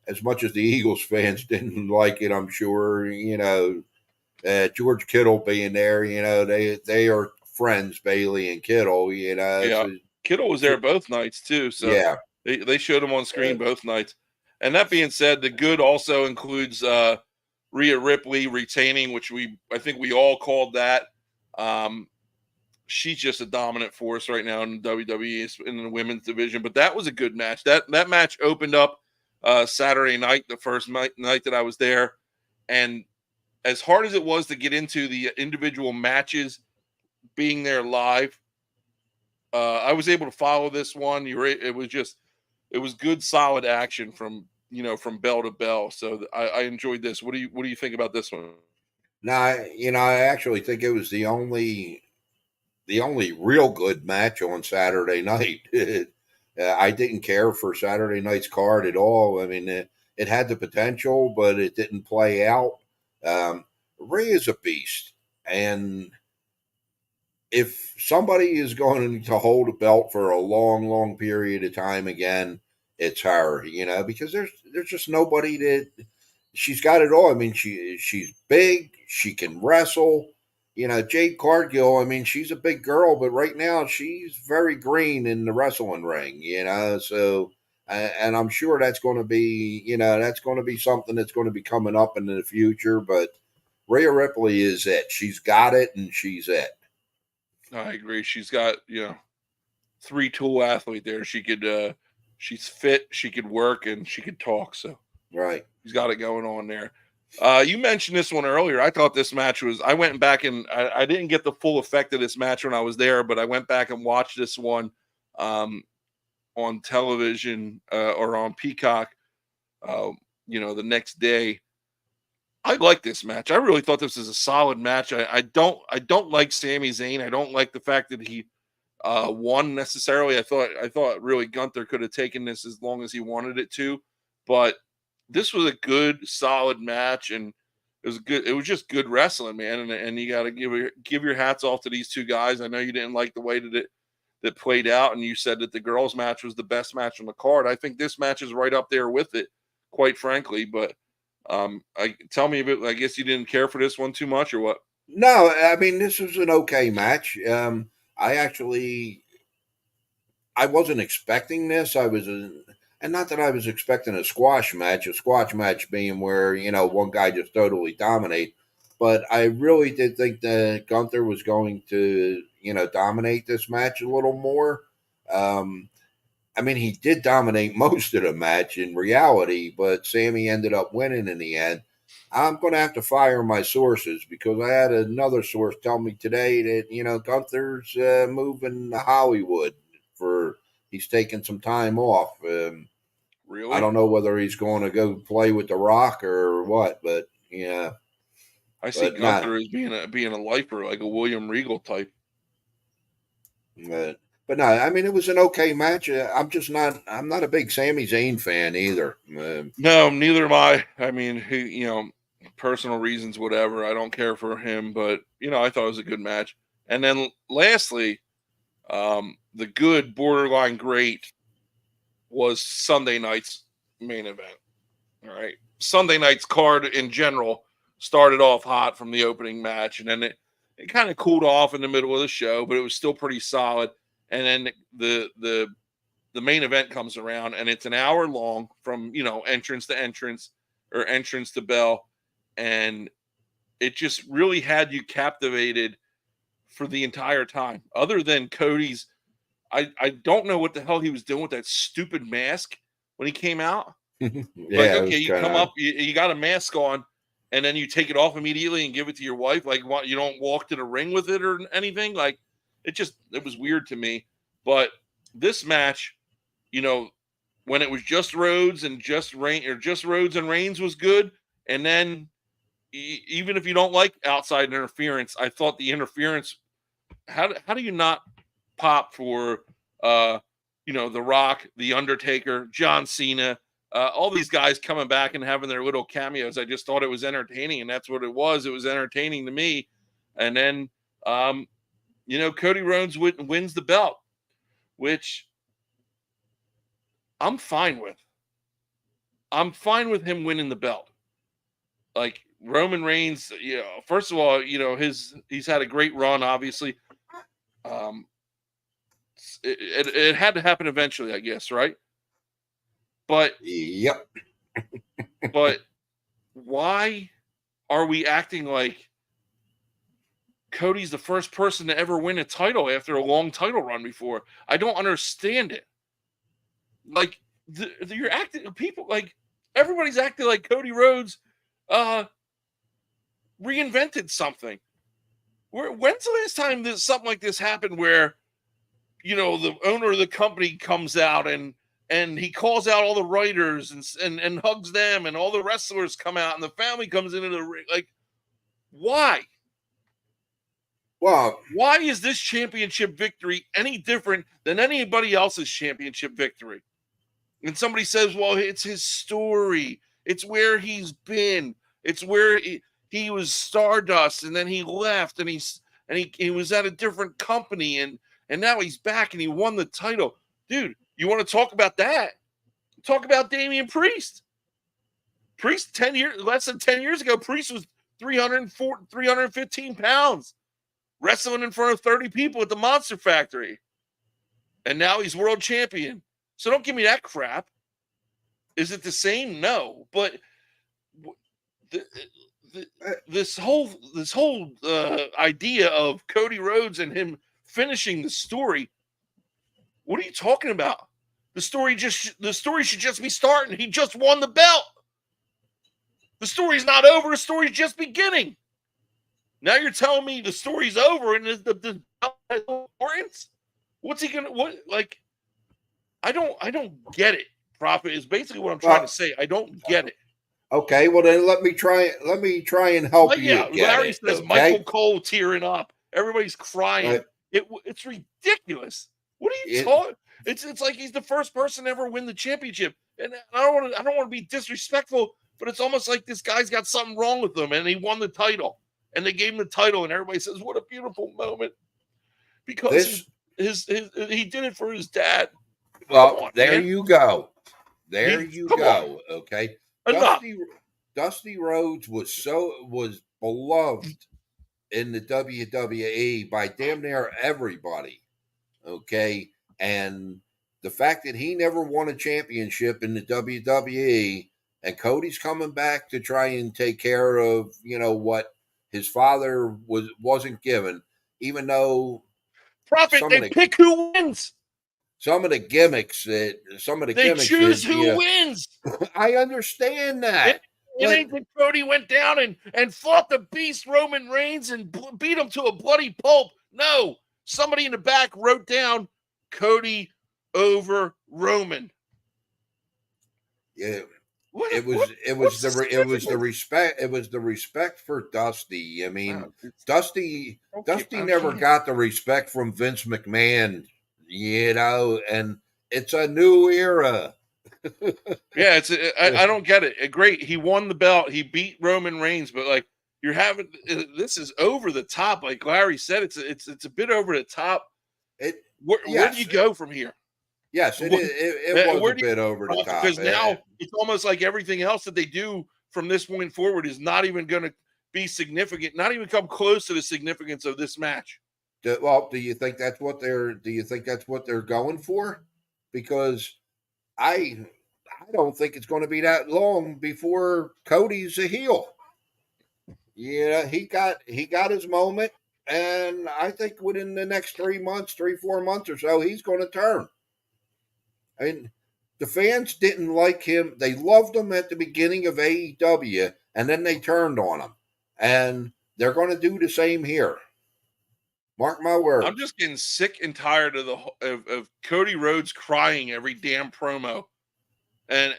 As much as the Eagles fans didn't like it, I'm sure. George Kittle being there, they are friends, Bailey and Kittle. yeah, So, Kittle was so there both nights too, so yeah, they showed him on screen uh, both nights. And that being said, the good also includes Rhea Ripley retaining, which I think we all called that. Um, she's just a dominant force right now in WWE in the women's division. But that was a good match. That match opened up Saturday night, the first night that I was there, and as hard as it was to get into the individual matches, being there live, I was able to follow this one. It was good, solid action from bell to bell. So I enjoyed this. What do you think about this one? now I actually think it was the only real good match on Saturday night. I didn't care for Saturday night's card at all. I mean, it had the potential, but it didn't play out. Ray is a beast, and if somebody is going to hold a belt for a long, long period of time again, it's her. Because there's just nobody that she's got it all. I mean, she's big, she can wrestle. Jade Cargill. I mean, she's a big girl, but right now she's very green in the wrestling ring. So. And I'm sure that's going to be, something that's going to be coming up in the future. But Rhea Ripley is it. She's got it, and she's it. I agree. She's got three tool athlete there. She's fit, she could work, and she could talk. So Right. she's got it going on there. You mentioned this one earlier. I thought this match was. I went back and I didn't get the full effect of this match when I was there, but I went back and watched this one on television or on Peacock. Uh, the next day. I like this match. I really thought this was a solid match. I don't like Sami Zayn. I don't like the fact that he won necessarily. I thought really Gunther could have taken this as long as he wanted it to, but this was a good, solid match, and it was good. It was just good wrestling, man. And you got to give your hats off to these two guys. I know you didn't like the way that played out, and you said that the girls' match was the best match on the card. I think this match is right up there with it, quite frankly. But tell me a bit. I guess you didn't care for this one too much, or what? No, I mean this was an okay match. I actually I wasn't expecting this. And not that I was expecting a squash match. A squash match being where one guy just totally dominate. But I really did think that Gunther was going to dominate this match a little more. Um, I mean, he did dominate most of the match in reality, but Sammy ended up winning in the end. I'm going to have to fire my sources because I had another source tell me today that Gunther's moving to Hollywood for he's taking some time off. I Really? don't know whether he's going to go play with The Rock or what, but yeah, I see but nah, Gunther as being a lifer, like a William Regal type. but no, I mean it was an okay match. I'm not a big Sami Zayn fan either. No, neither am I. I mean, personal reasons, whatever. I don't care for him, but I thought it was a good match. And then lastly, the good borderline great was Sunday night's main event. All right. Sunday night's card in general started off hot from the opening match, and then it kind of cooled off in the middle of the show, but it was still pretty solid. And then the main event comes around, and it's an hour long from entrance to entrance or entrance to bell, and it just really had you captivated for the entire time. Other than Cody's, I don't know what the hell he was doing with that stupid mask when he came out. Like, Yeah, it okay, was you kind come of. up, you got a mask on, and then you take it off immediately and give it to your wife. Like, what, you don't walk to the ring with it or anything. Like, it was weird to me. But this match, when it was just Rhodes and just Rhodes and Reigns was good. And then even if you don't like outside interference, I thought the interference. How do you not pop for The Rock, The Undertaker, John Cena, all these guys coming back and having their little cameos? I just thought it was entertaining, and that's what it was. It was entertaining to me. And then Cody Rhodes wins the belt, which I'm fine with. I'm fine with him winning the belt. Like Roman Reigns, first of all, he's had a great run, obviously. It had to happen eventually, I guess, right? But Yep. but why are we acting like Cody's the first person to ever win a title after a long title run before? I don't understand it. Like you're acting, people like everybody's acting like Cody Rhodes reinvented something. When's the last time that something like this happened where the owner of the company comes out and he calls out all the writers and hugs them, and all the wrestlers come out and the family comes into the ring? Like, why? Well, Why is this championship victory any different than anybody else's championship victory? And somebody says, well, it's his story. It's where he's been. It's where he was Stardust, and then he left, and he was at a different company, and now he's back and he won the title. Dude, you want to talk about that? Talk about Damian Priest. Priest, less than 10 years ago, Priest was 315 pounds, wrestling in front of 30 people at the Monster Factory. And now he's world champion. So don't give me that crap. Is it the same? No. But this whole idea of Cody Rhodes and him finishing the story, what are you talking about? The story should just be starting. He just won the belt. The story's not over. The story's just beginning. Now you're telling me the story's over and the belt has no importance? What's he gonna I don't get it. Prophet is basically what I'm trying to say. I don't get it. Okay, well then let me try and help you get Larry it. says Okay? Michael Cole tearing up. Everybody's crying. It's ridiculous. What are you talking? It's like he's the first person to ever win the championship. And I don't want to be disrespectful, but it's almost like this guy's got something wrong with him, and he won the title. And they gave him the title, and everybody says, what a beautiful moment. Because he did it for his dad. Well, there you go. There you go. Okay. Dusty Rhodes was beloved in the WWE by damn near everybody. Okay. And the fact that he never won a championship in the WWE, and Cody's coming back to try and take care of, what his father wasn't given, even though Prophet, they pick who wins. Some of the gimmicks they choose who wins. I understand that. It ain't that Cody went down and fought the beast Roman Reigns and beat him to a bloody pulp. No, somebody in the back wrote down Cody over Roman. Yeah, it was the respect for Dusty. I mean, Dusty never got the respect from Vince McMahon, and it's a new era. Yeah, I don't get it. Great, he won the belt, he beat Roman Reigns, but this is over the top. Like Larry said, it's a bit over the top. Where do you go from here? Yes, it is. It was a Where do bit over the you top. because now it's almost like everything else that they do from this point forward is not even going to be significant, not even come close to the significance of this match. Well, do you think that's what they're? Do you think that's what they're going for? Because I I don't think it's going to be that long before Cody's a heel. Yeah, he got his moment, and I think within the next 3 months, 3 4 months or so, he's going to turn. I mean, the fans didn't like him. They loved him at the beginning of AEW, and then they turned on him, and they're going to do the same here. Mark my I'm words. just getting sick and tired of of Cody Rhodes crying every damn promo, and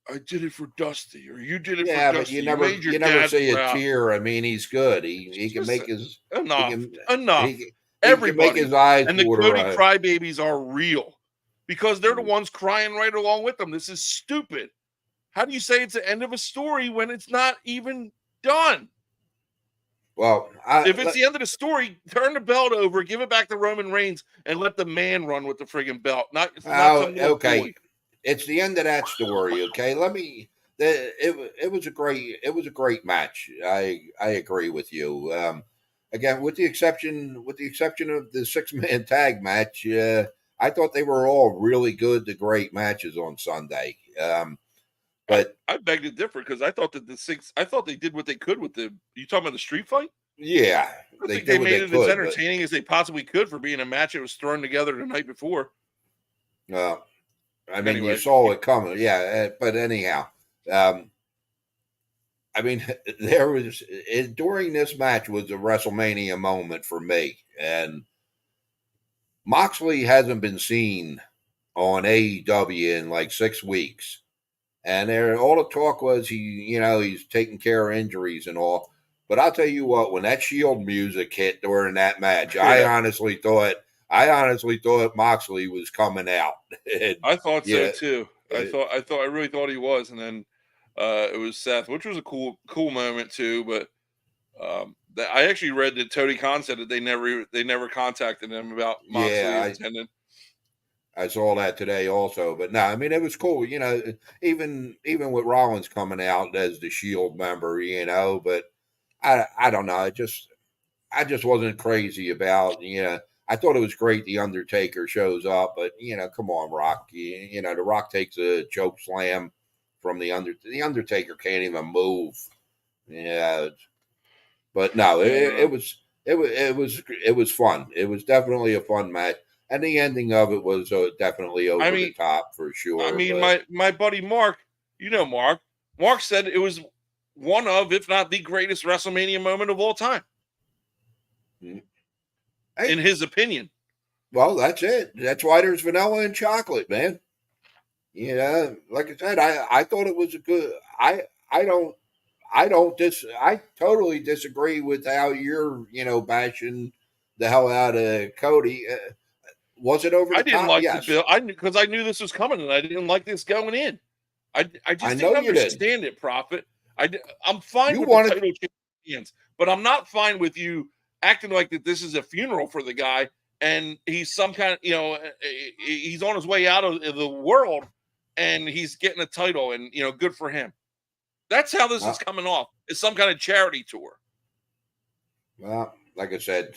I did it for Dusty, or you did it for Yeah, but Dusty. you You never made your you never dad see a proud. tear. I mean, he's good. It's He can just make his he enough, can enough. he can make Everybody his eyes and the water. Cody crybabies are real because they're the ones crying right along with them. This is stupid. How do you say it's the end of a story when it's not even done? Well, If it's the end of the story, turn the belt over, give it back to Roman Reigns, and let the man run with the friggin' belt, not some little okay. boy. It's the end of that story. Okay, let me. It was a great match. I agree with you. Again, with the exception of the 6 man tag match, I thought they were all really good to great matches on Sunday. But I beg to differ because I thought that I thought they did what they could with the. You talking about the street fight? yeah, I they think did they what made they it as could. But entertaining as they possibly could for being a match that was thrown together the night before. uh, I mean, you Anyway, saw it coming. Yeah, but anyhow, um, I mean, during this match was a WrestleMania moment for me, and Moxley hasn't been seen on AEW in like 6 weeks, and there all the talk was he's taking care of injuries and all. But I'll tell you what, when that Shield music hit during that match, yeah, I honestly thought Moxley was coming out. And, I thought so yeah, too. uh, I really thought he was, and then it was Seth, which was a cool moment too. But I actually read that Tony Khan said that they never contacted him about Moxley yeah, attending. I saw that today also. But no, I mean it was cool. Even with Rollins coming out as the Shield member, but I don't know. I just wasn't crazy about. I thought it was great the Undertaker shows up, but come on, Rock. The Rock takes a choke slam from the Undertaker can't even move. Yeah, but no, Yeah, I don't know. it was fun. It was definitely a fun match, and the ending of it was definitely I over the mean, top for sure. But my buddy Mark, you know Mark. Mark said it was one of, if not the greatest WrestleMania moment of all time, mm, in hey, his opinion. well, that's it. That's why there's vanilla and chocolate, man. Like I said, I thought it was a good. I don't I totally disagree with how you're bashing the hell out of Cody. Was it over I the didn't top? like the Yes, bill. I because I knew this was coming, and I didn't like this going in. I I just know didn't you didn't. understand it, Prophet. I'm fine You with the wanted, title champions, but I'm not fine with you acting like that this is a funeral for the guy and he's some kind of he's on his way out of the world and he's getting a title and good for him. That's how this is well, coming off. It's some kind of charity tour. like I said,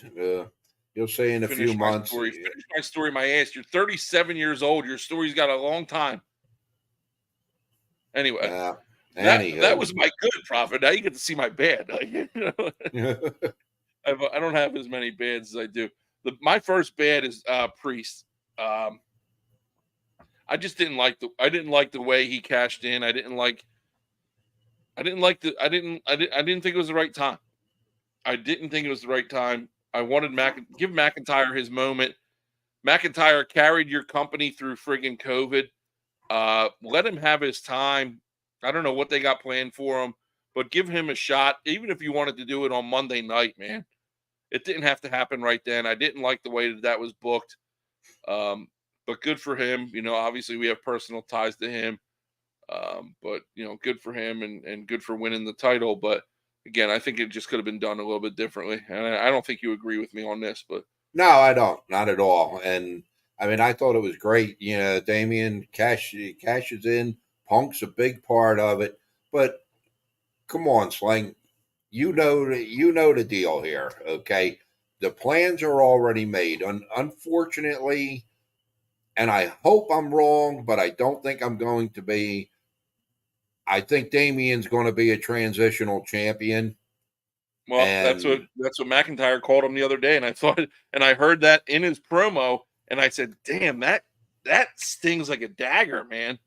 you'll see in a few months. Finish my story, my ass. You're 37 years old. Your story's got a long time. Anyway, Uh, that Anywho, was my good Prophet. Now you get to see my bad. I don't have as many bads as I do. My first bad is Priest. Um, I didn't like the way he cashed in. I didn't think it was the right time. I didn't think it was the right time. I wanted give McIntyre his moment. McIntyre carried your company through friggin' COVID. Let him have his time. I don't know what they got planned for him, but give him a shot, even if you wanted to do it on Monday night, man. It didn't have to happen right then. I didn't like the way that was booked. But good for him. Obviously we have personal ties to him. But good for him and good for winning the title. But again, I think it just could have been done a little bit differently. And I don't think you agree with me on this, but no, I don't, not at all. And I mean, I thought it was great. You know, Damian cashes in. Punk's a big part of it. But come on, Sling. You know the deal here. Okay, the plans are already made. Unfortunately, and I hope I'm wrong, but I don't think I'm going to be. I think Damian's going to be a transitional champion, Well, and that's what McIntyre called him the other day, and I thought, and I heard that in his promo, and I said, "Damn, that stings like a dagger, man,"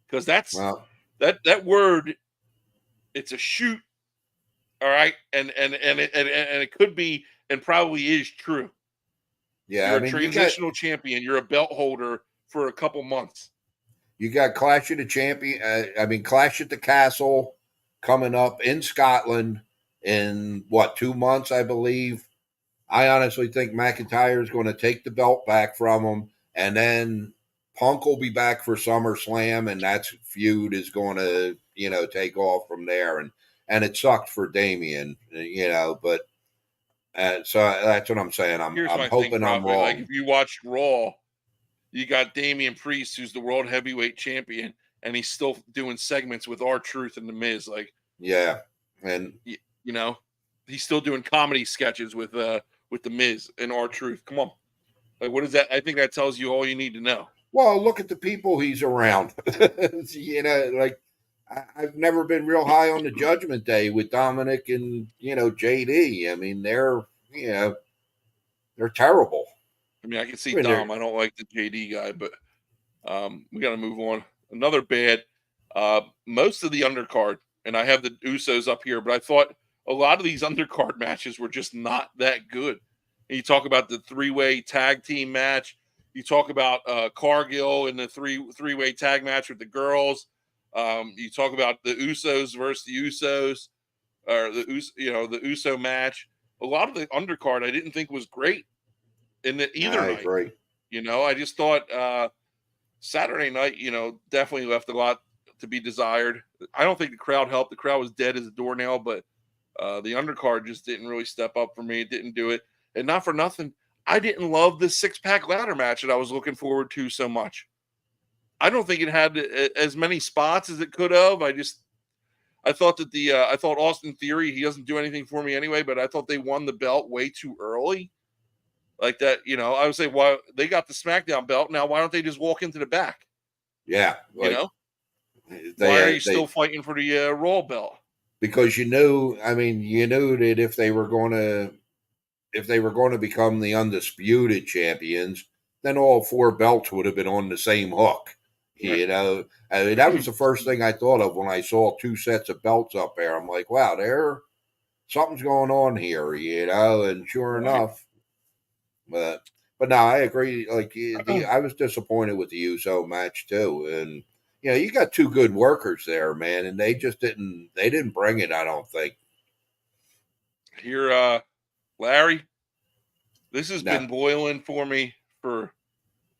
because well, that word. It's a shoot, all right, and it could be and probably is true. yeah. You're I a mean, you got transitional champion. You're a belt holder for a couple months. you got Clash of the Champion. I mean, Clash at the Castle coming up in Scotland in what 2 months, I believe. I honestly think McIntyre is going to take the belt back from him, and then Punk will be back for SummerSlam, and that feud is going to take off from there. And it sucked for Damien, but so that's what I'm saying. Here's I'm my thing, hoping I'm Prophet. Like wrong. if you watched Raw, you got Damian Priest, who's the world heavyweight champion, and he's still doing segments with R-Truth and The Miz. Like, Yeah, and you know, he's still doing comedy sketches with The Miz and R-Truth. Come on, like what is that? I think that tells you all you need to know. well, look at the people he's around. Like I've never been real high on the Judgment Day with Dominic and JD. I mean, they're terrible. I mean, I can see I mean, Dom. they're I don't like the JD guy, but we got to move on. Another bad. Most of the undercard, and I have the Usos up here, but I thought a lot of these undercard matches were just not that good. And you talk about the three-way tag team match. You talk about Cargill in the three-way tag match with the girls. You talk about the Usos versus the Usos, or the Uso match. A lot of the undercard I didn't think was great in either I night. agree. I just thought Saturday night, definitely left a lot to be desired. I don't think the crowd helped. The crowd was dead as a doornail, but the undercard just didn't really step up for me. It didn't do it. And not for nothing, I didn't love the six-pack ladder match that I was looking forward to so much. I don't think it had as many spots as it could have. I thought that I thought Austin Theory, he doesn't do anything for me anyway, but I thought they won the belt way too early. Like that, I would say, why they got the SmackDown belt now? Why don't they just walk into the back? Yeah, You like know, why are you they still fighting for the Raw belt? because you knew. I mean, you knew that if they were going to become the undisputed champions, then all four belts would have been on the same hook. Right. I mean, that was the first thing I thought of when I saw two sets of belts up there. I'm like, wow, something's going on here, and sure Right. enough, but no, I agree. Like I was disappointed with the USO match too, and you got two good workers there, man, and they didn't bring it. I don't think. Here, Larry, this has No, been boiling for me for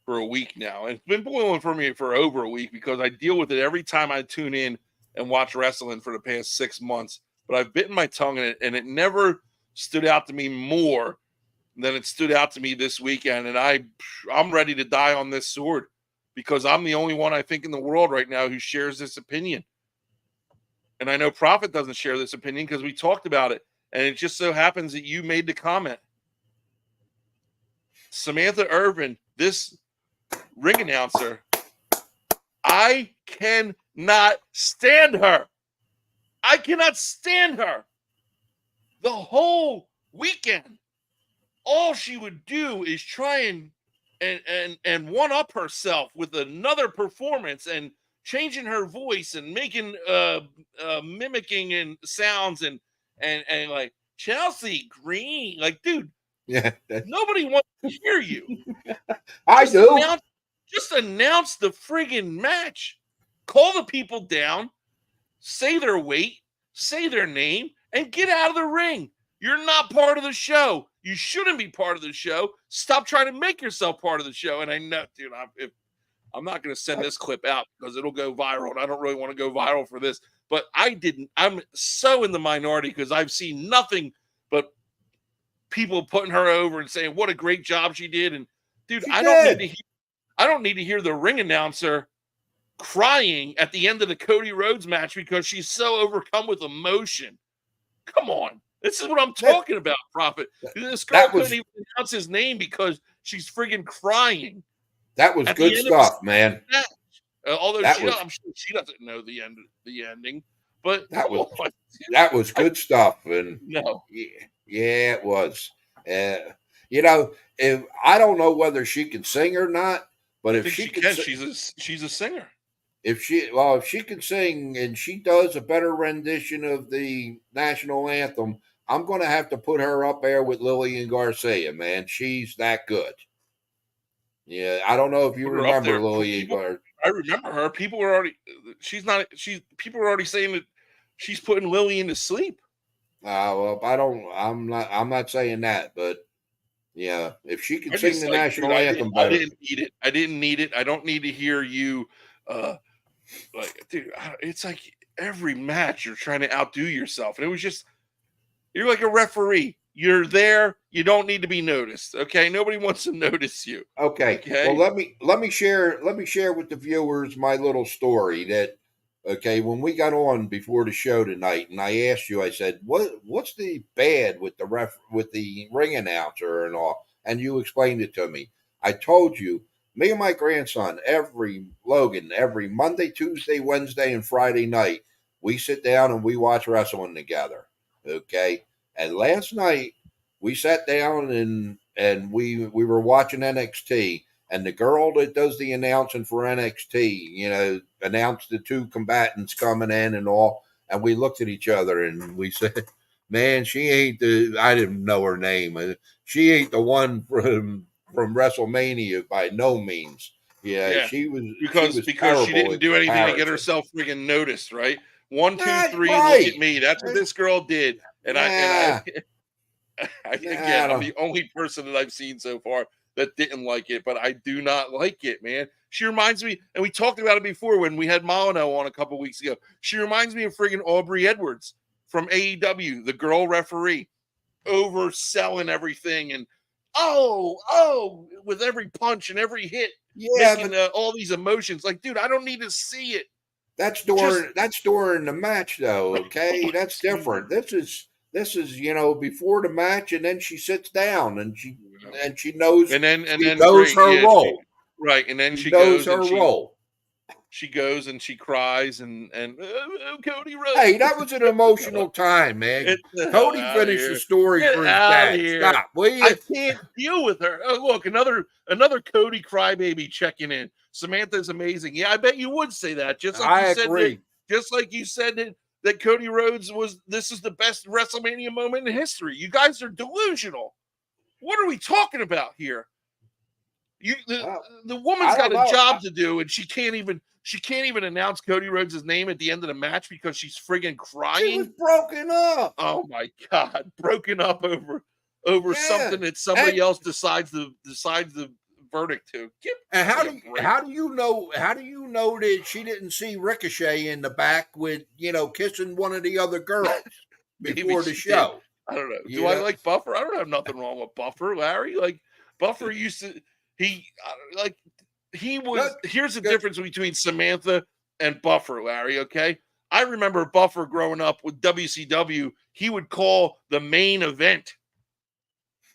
a week now. It's been boiling for me for over a week because I deal with it every time I tune in and watch wrestling for the past 6 months. But I've bitten my tongue in it, and it never stood out to me more than it stood out to me this weekend. And I'm ready to die on this sword because I'm the only one I think in the world right now who shares this opinion. And I know Prophet doesn't share this opinion because we talked about it. And it just so happens that you made the comment. Samantha Irvin, this ring announcer, I cannot stand her. I cannot stand her. The whole weekend, all she would do is try and one up herself with another performance and changing her voice and making mimicking and sounds and like Chelsea Green, like dude, yeah, nobody wants to hear you. I Just do. announce, just announce the friggin' match. Call the people down, say their weight, say their name, and get out of the ring. You're not part of the show. You shouldn't be part of the show. Stop trying to make yourself part of the show. And I know, dude, I'm not going to send this clip out because it'll go viral, and I don't really want to go viral for this. But I'm so in the minority because I've seen nothing but people putting her over and saying what a great job she did. And dude, She I don't need to did. hear I don't need to hear the ring announcer crying at the end of the Cody Rhodes match because she's so overcome with emotion. Come on. This is what I'm That talking about, Prophet. This girl that couldn't was even announce his name because she's friggin' crying that was at the good end of a stuff, man. match. Although That was I'm sure she doesn't know the ending. But that come was on, that was I good stuff, and no. yeah, yeah, it was. You know, if I don't know whether she can sing or not, but I if think she she could, can. She's a singer. if she can sing and she does a better rendition of the national anthem, I'm going to have to put her up there with Lillian Garcia. Man, she's that good. Yeah, I don't know if you Put her up remember there. Lillian People, Garcia. I remember her. People were already. People were already saying that she's putting Lillian to sleep. Well, I don't. I'm not saying that, but yeah, if she can I sing just the like, dude, national anthem I better, didn't need it. I didn't need it. I don't need to hear you, uh, like, dude. It's like every match you're trying to outdo yourself, and it was just you're like a referee. You're there. You don't need to be noticed. Okay, nobody wants to notice you. okay. Well, Okay, let me share with the viewers my little story that okay, when we got on before the show tonight and I asked you, I said, what's the bad with the ring announcer and all? And you explained it to me. I told you, me and my grandson, every Monday, Tuesday, Wednesday, and Friday night, we sit down and we watch wrestling together. Okay. And last night we sat down and we were watching NXT, and the girl that does the announcing for NXT, announced the two combatants coming in and all, and we looked at each other and we said, "Man, she ain't the." I didn't know her name. She ain't the one from WrestleMania by no means. Yeah, yeah, she was because she terrible didn't in do anything to get comparison. herself friggin' noticed, right? One, two, three, look Right. at me. That's what this girl did, and I Nah, again, I'm nah. the only person that I've seen so far that didn't like it, but I do not like it, man. She reminds me, and we talked about it before when we had Molyneux on a couple weeks ago. She reminds me of friggin' Aubrey Edwards from AEW, the girl referee, overselling everything and with every punch and every hit, Yeah, making but all these emotions. Like, dude, I don't need to see it. That's Just during the match though, oh okay? my, That's excuse me. different. This is, before the match and then she sits down and she knows And she then knows great, her yeah, role. right. And then She knows her role. she goes and she cries and Cody Hey, Rhodes. that was an emotional time, man. Get the hell Cody out of finished the here. story Get for his out of dad. here. Stop, will I you? can't deal with her. Oh, look, another Cody crybaby checking in. Samantha's amazing. Yeah, I bet you would say that. I agree. Just like you said that Cody Rhodes this is the best WrestleMania moment in history. You guys are delusional. What are we talking about here? You Well, the woman's I don't got a know. job to do, and she can't even announce Cody Rhodes' name at the end of the match because she's friggin' She was crying. broken up. Oh my god, broken up over Yeah. something that And somebody else decides the verdict to. Give And me a break. how do you know that she didn't see Ricochet in the back with kissing one of the other girls Maybe before the she did. show? I don't know. Do You I know, like Buffer? I don't have nothing wrong with Buffer, Larry. Like Buffer used to he like he good, was here's the good. difference between Samantha and Buffer, Larry, okay? I remember Buffer growing up with WCW, he would call the main event.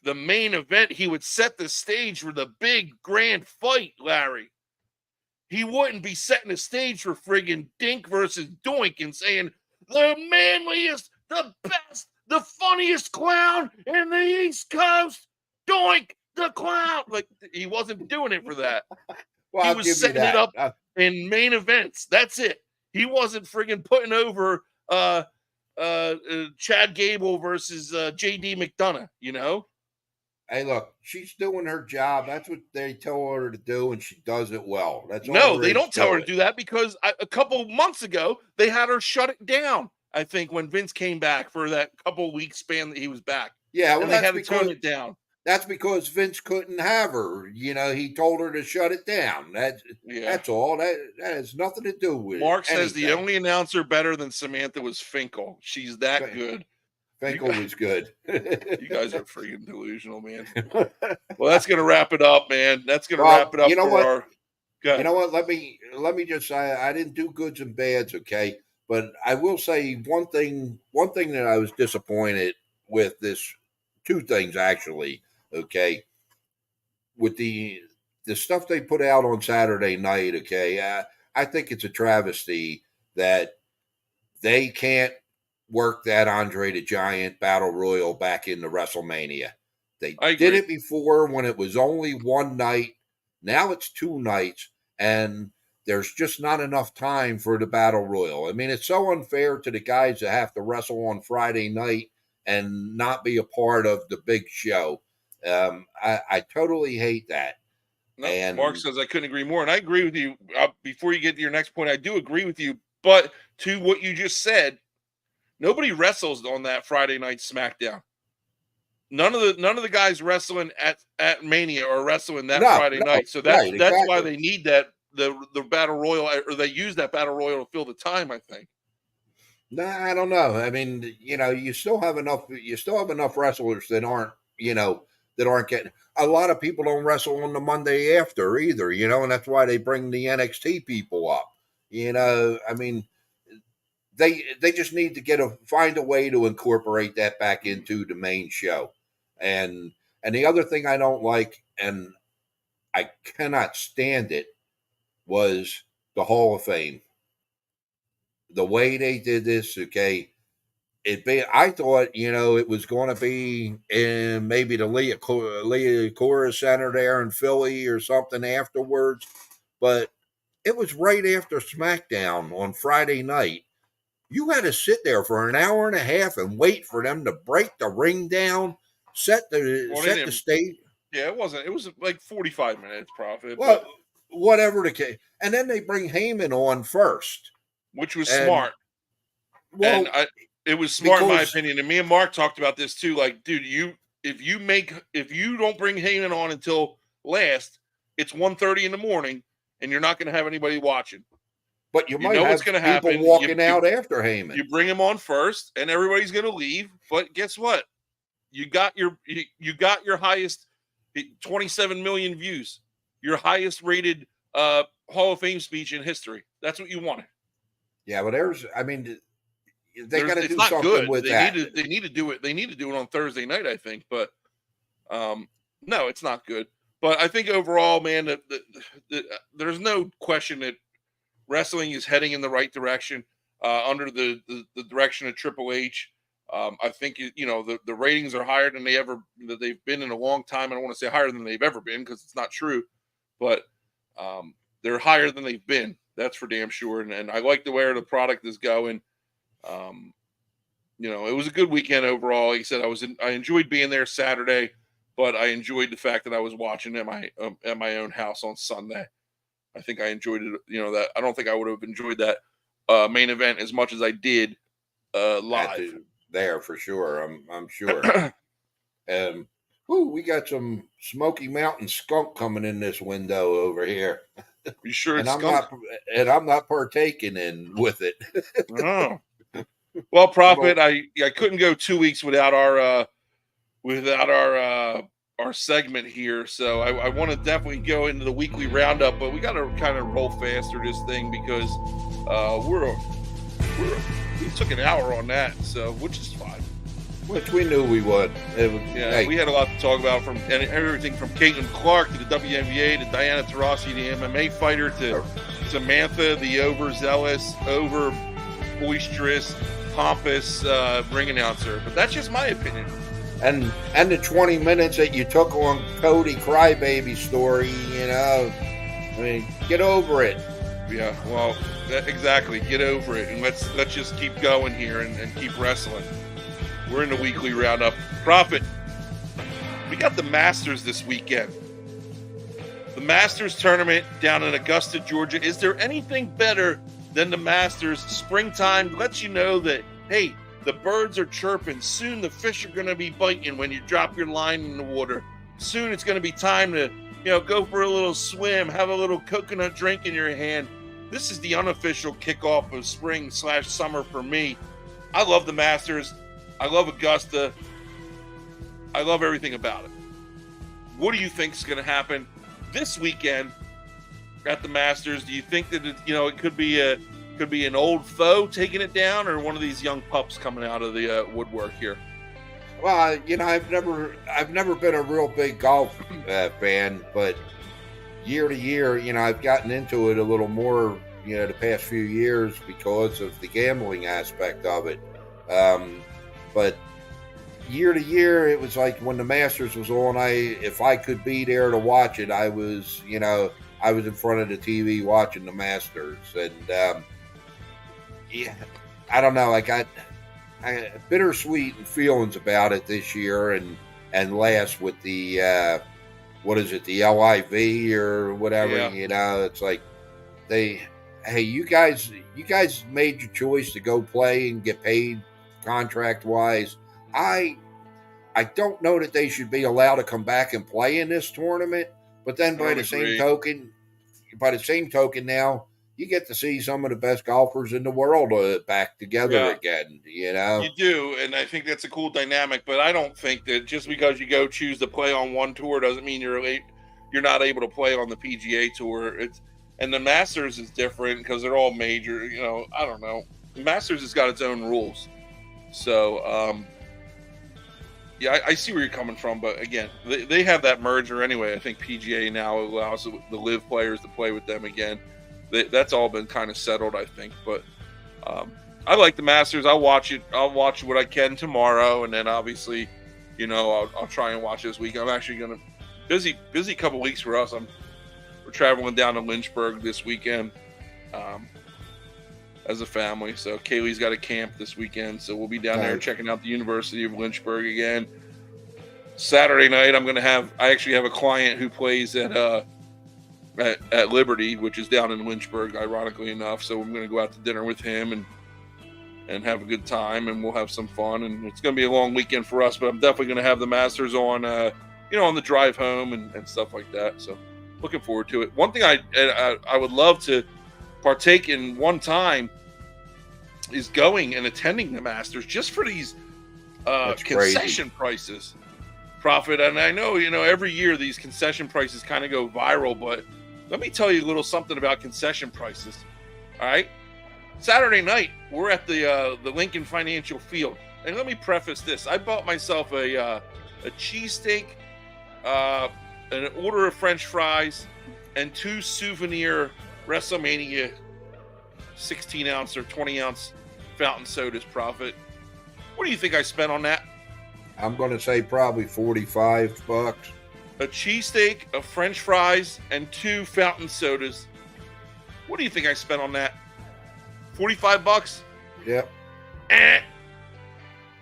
The main event, he would set the stage for the big grand fight, Larry. He wouldn't be setting the stage for friggin' Dink versus Doink and saying, the manliest, the best, the funniest clown in the East Coast, Doink the clown. Like, he wasn't doing it for that. Well, He I'll was give you setting it that. up in main events. That's it. He wasn't friggin' putting over Chad Gable versus JD McDonough, you know? Hey, look, she's doing her job. That's what they tell her to do, and she does it well. That's all No, there they is don't tell to her to it. do that because a couple months ago they had her shut it down. I think when Vince came back for that couple week span that he was back, Yeah, well, and they had to tone it down. that's because Vince couldn't have her. He told her to shut it down. Yeah, That's all. That has nothing to do with Mark says the anything. only announcer better than Samantha was Finkel. She's that Fin- good. You Finkel guys, was good. you guys are freaking delusional, man. Well, that's gonna wrap it up, man. That's gonna wrap Well, it you up know for what? our. You know what? Let me just say I didn't do goods and bads, okay? But I will say one thing. One thing that I was disappointed with this. Two things actually. Okay, with the stuff they put out on Saturday night. Okay, I think it's a travesty that they can't work that Andre the Giant Battle Royal back into WrestleMania. They I did agree. it before when it was only one night. Now it's two nights, and there's just not enough time for the Battle Royal. I mean, it's so unfair to the guys that have to wrestle on Friday night and not be a part of the big show. I totally hate that. No, Mark And says I couldn't agree more, and I agree with you. Before you get to your next point, I do agree with you. But to what you just said, nobody wrestles on that Friday night SmackDown. None of the guys wrestling at Mania are wrestling that no, Friday no, night. So that's right, that's why exactly. they need the battle royal, or they use that battle royal to fill the time, I think. No, I don't know. I mean, you still have enough. You still have enough wrestlers that aren't, that aren't getting. A lot of people don't wrestle on the Monday after either, and that's why they bring the NXT people up. I mean, they just need to find a way to incorporate that back into the main show. And the other thing I don't like, and I cannot stand it, was the Hall of Fame. The way they did this, okay, I thought, it was going to be in maybe the Leah Cora Center there in Philly or something afterwards, but it was right after SmackDown on Friday night. You had to sit there for an hour and a half and wait for them to break the ring down, Well, they set the didn't. stage. Yeah, it wasn't. It was like 45 minutes profit, Well, but whatever the case, and then they bring Heyman on first, which was and smart. And well, it was smart in my because opinion. And me and Mark talked about this too. Like, dude, if you don't bring Heyman on until last, it's 1:30 in the morning, and you're not going to have anybody watching. but you You might know what's have going to people happen. walking out after Heyman. You bring him on first, and everybody's going to leave. But guess what? You got your highest 27 million views, your highest rated Hall of Fame speech in history. That's what you wanted. Yeah, but I mean, they got to It's do not something good. with that. They need to do it. They need to do it on Thursday night, I think. But no, it's not good. But I think overall, man, there's no question that wrestling is heading in the right direction under the direction of Triple H. I think the ratings are higher than they've been in a long time. I don't want to say higher than they've ever been because it's not true, but they're higher than they've been. That's for damn sure. And I like the way the product is going. Um, it was a good weekend overall. Like I said, I enjoyed being there Saturday, but I enjoyed the fact that I was watching at my own house on Sunday. I think I enjoyed it. That I don't think I would have enjoyed that main event as much as I did live. There for sure. I'm sure. We got some Smoky Mountain skunk coming in this window over here, You sure and it's skunk? I'm not partaking in with it. Oh. Well, I'm Prophet, a, I couldn't go 2 weeks without our segment here, so I want to definitely go into the weekly roundup, but we got to kind of roll faster this thing because we took an hour on that, so which is fine. which we knew we would. We had a lot to talk about, from everything from Caitlin Clark to the WNBA to Diana Taurasi, the MMA fighter, to Samantha, the overzealous, over boisterous, pompous ring announcer. But that's just my opinion. And the 20 minutes that you took on Cody Crybaby story, I mean, get over it. Yeah, well, exactly. Get over it, and let's just keep going here and keep wrestling. We're in the weekly roundup. Prophet, we got the Masters this weekend. The Masters tournament down in Augusta, Georgia. Is there anything better than the Masters? Springtime lets you know that, hey, the birds are chirping. Soon the fish are going to be biting when you drop your line in the water. Soon it's going to be time to, go for a little swim, have a little coconut drink in your hand. This is the unofficial kickoff of spring/summer for me. I love the Masters. I love Augusta. I love everything about it. What do you think is going to happen this weekend at the Masters? Do you think that it could be an old foe taking it down, or one of these young pups coming out of the woodwork here? Well, I've never been a real big golf fan, but year to year, I've gotten into it a little more, the past few years because of the gambling aspect of it. But year to year, it was like when the Masters was on, if I could be there to watch it, I was in front of the TV watching the Masters, and yeah, I don't know, I bittersweet feelings about it this year and last with the what is it, the LIV or whatever. Yeah. It's like hey, you guys made your choice to go play and get paid contract wise. I don't know that they should be allowed to come back and play in this tournament, but then I don't agree. by the same token now, you get to see some of the best golfers in the world back together Yeah. again, You do, and I think that's a cool dynamic. But I don't think that just because you go choose to play on one tour doesn't mean you're not able to play on the PGA Tour. And the Masters is different because they're all major. I don't know. The Masters has got its own rules, so yeah, I see where you're coming from. But again, they have that merger anyway. I think PGA now allows the live players to play with them again. That's all been kind of settled, I think. But I like the Masters. I'll watch it. I'll watch what I can tomorrow, and then obviously, I'll try and watch this week. I'm actually gonna busy couple weeks for us. We're traveling down to Lynchburg this weekend as a family. So Kaylee's got a camp this weekend, so we'll be down there checking out the University of Lynchburg again. Saturday night, I actually have a client who plays at Liberty, which is down in Lynchburg, ironically enough. So I'm going to go out to dinner with him and have a good time, and we'll have some fun. And it's going to be a long weekend for us, but I'm definitely going to have the Masters on, on the drive home and stuff like that. So looking forward to it. One thing I would love to partake in one time is going and attending the Masters just for these concession prices, Prophet. And I know, every year these concession prices kind of go viral, but let me tell you a little something about concession prices. All right. Saturday night, we're at the Lincoln Financial Field. And let me preface this. I bought myself a cheesesteak, an order of French fries, and 2 souvenir WrestleMania 16-ounce or 20-ounce fountain sodas, Prophet. What do you think I spent on that? I'm going to say probably $45. A cheesesteak, a French fries, and 2 fountain sodas. What do you think I spent on that? $45? Yep.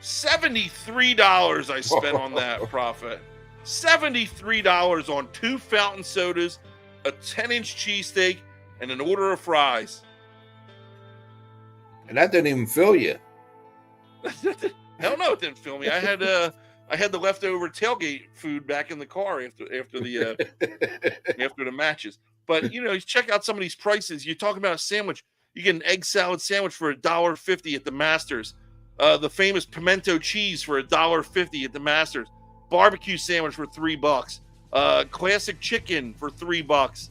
$73 I spent on that, Prophet. $73 on 2 fountain sodas, a 10-inch cheesesteak, and an order of fries. And that didn't even fill you. Hell no, it didn't fill me. I had the leftover tailgate food back in the car after the after the matches. But you check out some of these prices. You talk about a sandwich. You get an egg salad sandwich for $1.50 at the Masters. The famous pimento cheese for $1.50 at the Masters. Barbecue sandwich for $3. Classic chicken for $3.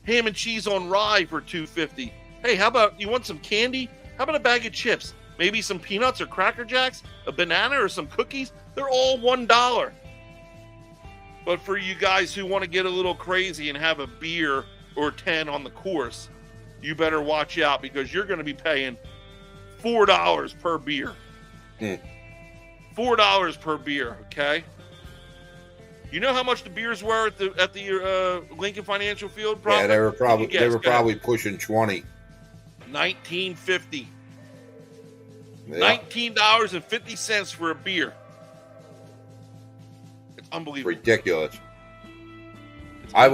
Ham and cheese on rye for $2.50. Hey, how about you want some candy? How about a bag of chips? Maybe some peanuts or Cracker Jacks, a banana or some cookies. They're all $1. But for you guys who want to get a little crazy and have a beer or 10 on the course, you better watch out because you're going to be paying $4 per beer. $4 per beer, okay? You know how much the beers were at the Lincoln Financial Field? Prophet? Yeah, they were probably pushing 20. $19.50. Yeah. $19.50 for a beer. It's unbelievable. Ridiculous. It's I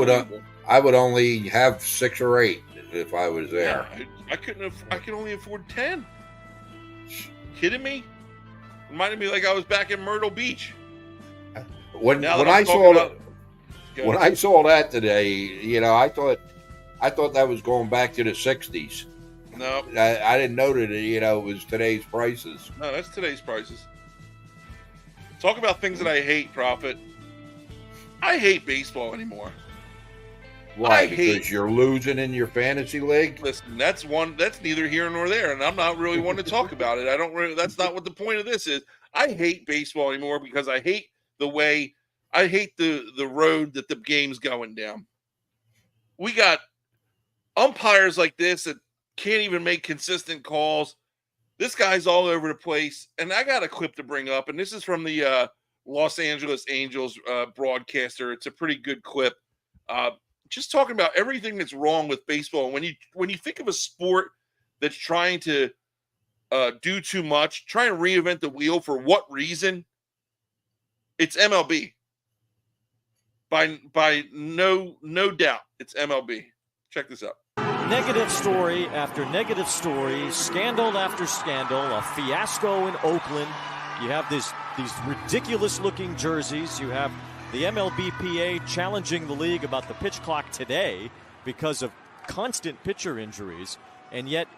would only have 6 or 8 if I was there. Yeah, I could only afford 10. Kidding me? Reminded me like I was back in Myrtle Beach. When I saw that today, I thought that was going back to the 60s. No, I didn't know that it was today's prices. No, that's today's prices. Talk about things that I hate, Prophet. I hate baseball anymore. Why? Because you're losing in your fantasy league? Listen, that's neither here nor there, and I'm not really one to talk about it. I don't really. That's not what the point of this is. I hate baseball anymore because I hate the road that the game's going down. We got umpires like this that can't even make consistent calls. This guy's all over the place. And I got a clip to bring up, and this is from the Los Angeles Angels broadcaster. It's a pretty good clip. Just talking about everything that's wrong with baseball. And when you think of a sport that's trying to do too much, trying to reinvent the wheel for what reason? It's MLB. By no doubt, it's MLB. Check this out. Negative story after negative story, scandal after scandal, a fiasco in Oakland. You have these ridiculous-looking jerseys. You have the MLBPA challenging the league about the pitch clock today because of constant pitcher injuries. And yet,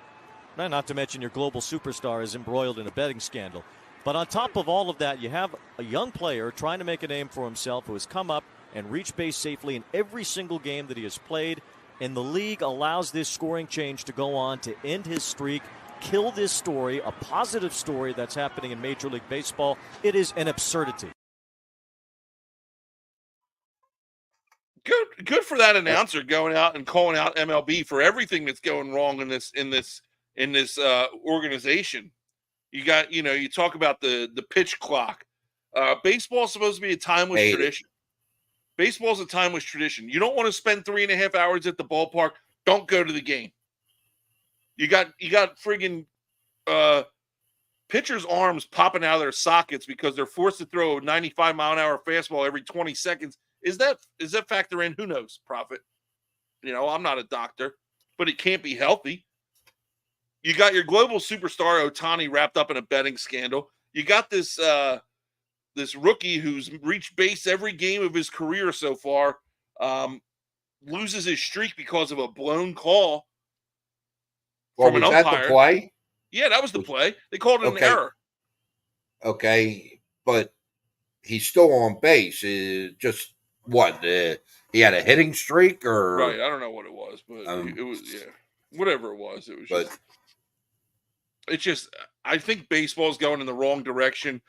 not to mention your global superstar is embroiled in a betting scandal. But on top of all of that, you have a young player trying to make a name for himself who has come up and reached base safely in every single game that he has played. And the league allows this scoring change to go on to end his streak, kill this story, a positive story that's happening in Major League Baseball. It is an absurdity. Good for that announcer going out and calling out MLB for everything that's going wrong in this organization. You talk about the pitch clock. Baseball's supposed to be a timeless tradition. Baseball's a timeless tradition. You don't want to spend 3.5 hours at the ballpark. Don't go to the game. You got friggin' pitchers' arms popping out of their sockets because they're forced to throw a 95-mile-an-hour fastball every 20 seconds. Is that factor in? Who knows, Prophet? I'm not a doctor, but it can't be healthy. You got your global superstar Ohtani wrapped up in a betting scandal. You got this rookie who's reached base every game of his career so far, loses his streak because of a blown call from an umpire. That the play? Yeah, that was the play. They called it an error. Okay, but he's still on base. Just what? He had a hitting streak, or right? I don't know what it was, but it was whatever it was. It was. It's just. I think baseball's going in the wrong direction.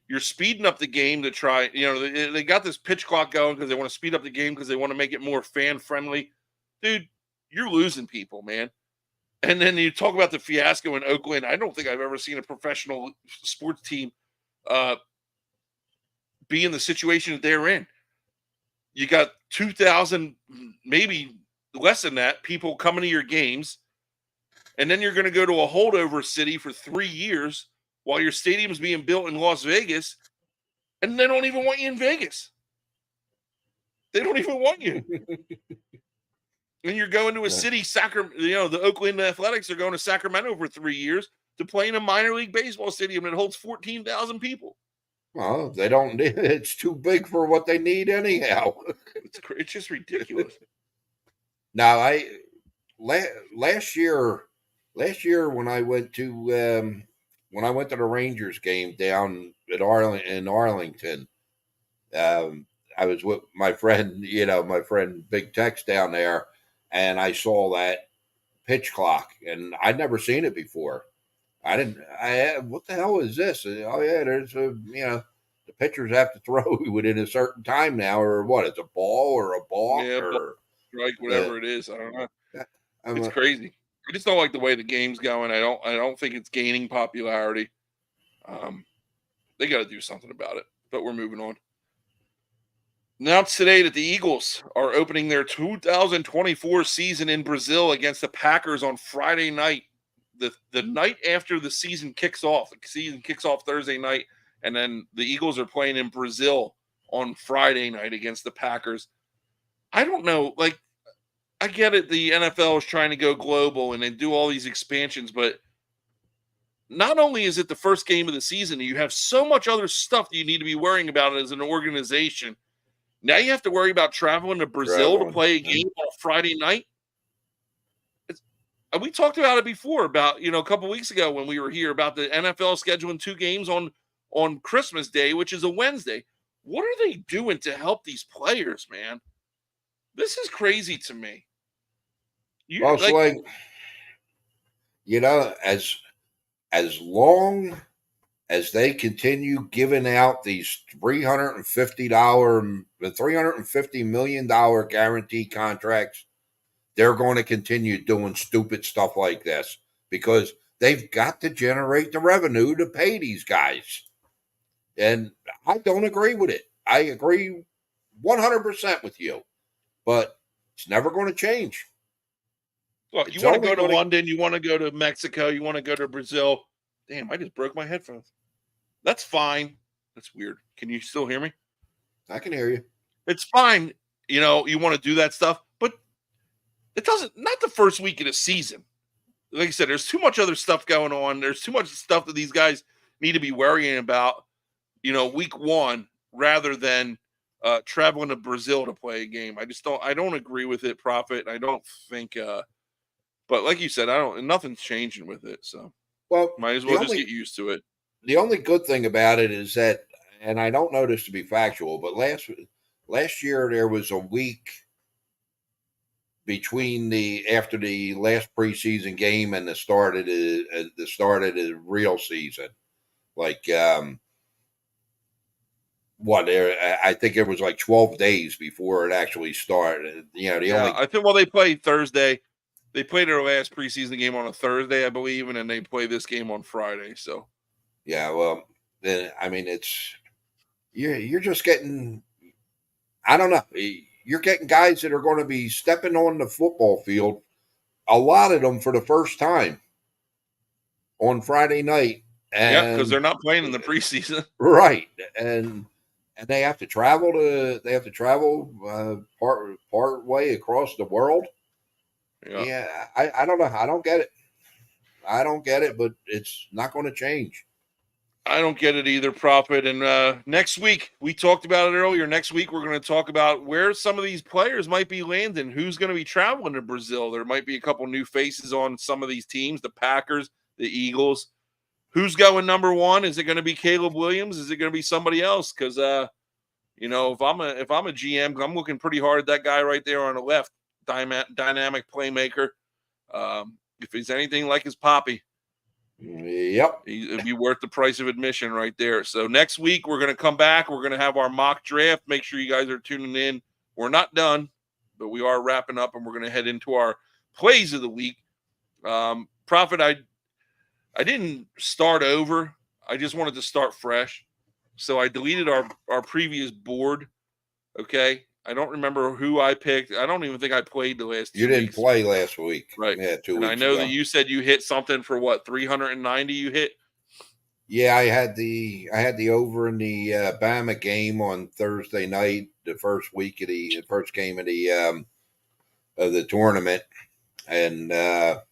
You're speeding up the game to try. They got this pitch clock going because they want to speed up the game because they want to make it more fan friendly. Dude, you're losing people, man. And then you talk about the fiasco in Oakland. I don't think I've ever seen a professional sports team be in the situation that they're in. You got 2,000, maybe less than that, people coming to your games. And then you're going to go to a holdover city for 3 years while your stadium's being built in Las Vegas, and they don't even want you in Vegas. They don't even want you. And you're going to a city, the Oakland Athletics are going to Sacramento for 3 years to play in a minor league baseball stadium that holds 14,000 people. Well, they don't need it. It's too big for what they need anyhow. It's just ridiculous. Now, last year when I went to the Rangers game down at Arlington, I was with my friend, Big Tex down there, and I saw that pitch clock, and I'd never seen it before. What the hell is this? Oh yeah, there's the pitchers have to throw within a certain time now, or what? It's a ball or a balk or strike, whatever it is. I don't know. It's crazy. I just don't like the way the game's going. I don't think it's gaining popularity. They got to do something about it. But we're moving on. Announced today that the Eagles are opening their 2024 season in Brazil against the Packers on Friday night. The night after the season kicks off. The season kicks off Thursday night, and then the Eagles are playing in Brazil on Friday night against the Packers. I don't know. Like, I get it. The NFL is trying to go global and they do all these expansions, but not only is it the first game of the season, you have so much other stuff that you need to be worrying about as an organization. Now you have to worry about traveling to Brazil to play a game on Friday night. We talked about it before, about a couple weeks ago when we were here, about the NFL scheduling 2 games on Christmas Day, which is a Wednesday. What are they doing to help these players, man? This is crazy to me. Well, Sling, as long as they continue giving out these $350 million guarantee contracts, they're going to continue doing stupid stuff like this because they've got to generate the revenue to pay these guys. And I don't agree with it. I agree 100% with you, but it's never going to change. Look, you want to go to London, you want to go to Mexico, you want to go to Brazil. Damn, I just broke my headphones. That's fine. That's weird. Can you still hear me? I can hear you. It's fine. You want to do that stuff, but it doesn't, not the first week of the season. Like I said, there's too much other stuff going on. There's too much stuff that these guys need to be worrying about, week one, rather than traveling to Brazil to play a game. I don't agree with it, Prophet. I don't think, but like you said, nothing's changing with it. So, might as well just get used to it. The only good thing about it is that, and I don't know this to be factual, but last year there was a week between after the last preseason game and the start of the real season. Like I think it was like 12 days before it actually started. I think they played Thursday. They played their last preseason game on a Thursday, I believe, and then they play this game on Friday. So, yeah, well, then I mean, you're just getting, I don't know, you're getting guys that are going to be stepping on the football field, a lot of them for the first time on Friday night. And because they're not playing in the preseason, right? And they have to travel part way across the world. Yeah, I don't know. I don't get it, but it's not going to change. I don't get it either, Prophet. And next week, we talked about it earlier. Next week, we're going to talk about where some of these players might be landing, who's going to be traveling to Brazil. There might be a couple new faces on some of these teams, the Packers, the Eagles. Who's going number one? Is it going to be Caleb Williams? Is it going to be somebody else? Because if I'm a GM, I'm looking pretty hard at that guy right there on the left, dynamic playmaker. If he's anything like his poppy, yep, it'd be worth the price of admission right there. So next week we're going to come back. We're going to have our mock draft. Make sure you guys are tuning in. We're not done, but we are wrapping up, and we're going to head into our plays of the week. Prophet, I didn't start over. I just wanted to start fresh. So I deleted our previous board. Okay. I don't remember who I picked. I don't even think I played the last 2 weeks. You didn't play last week. Right. Yeah, 2 weeks ago. I know that you said you hit something for 390 you hit? Yeah, I had the over in the Bama game on Thursday night, the first game of the tournament. And no,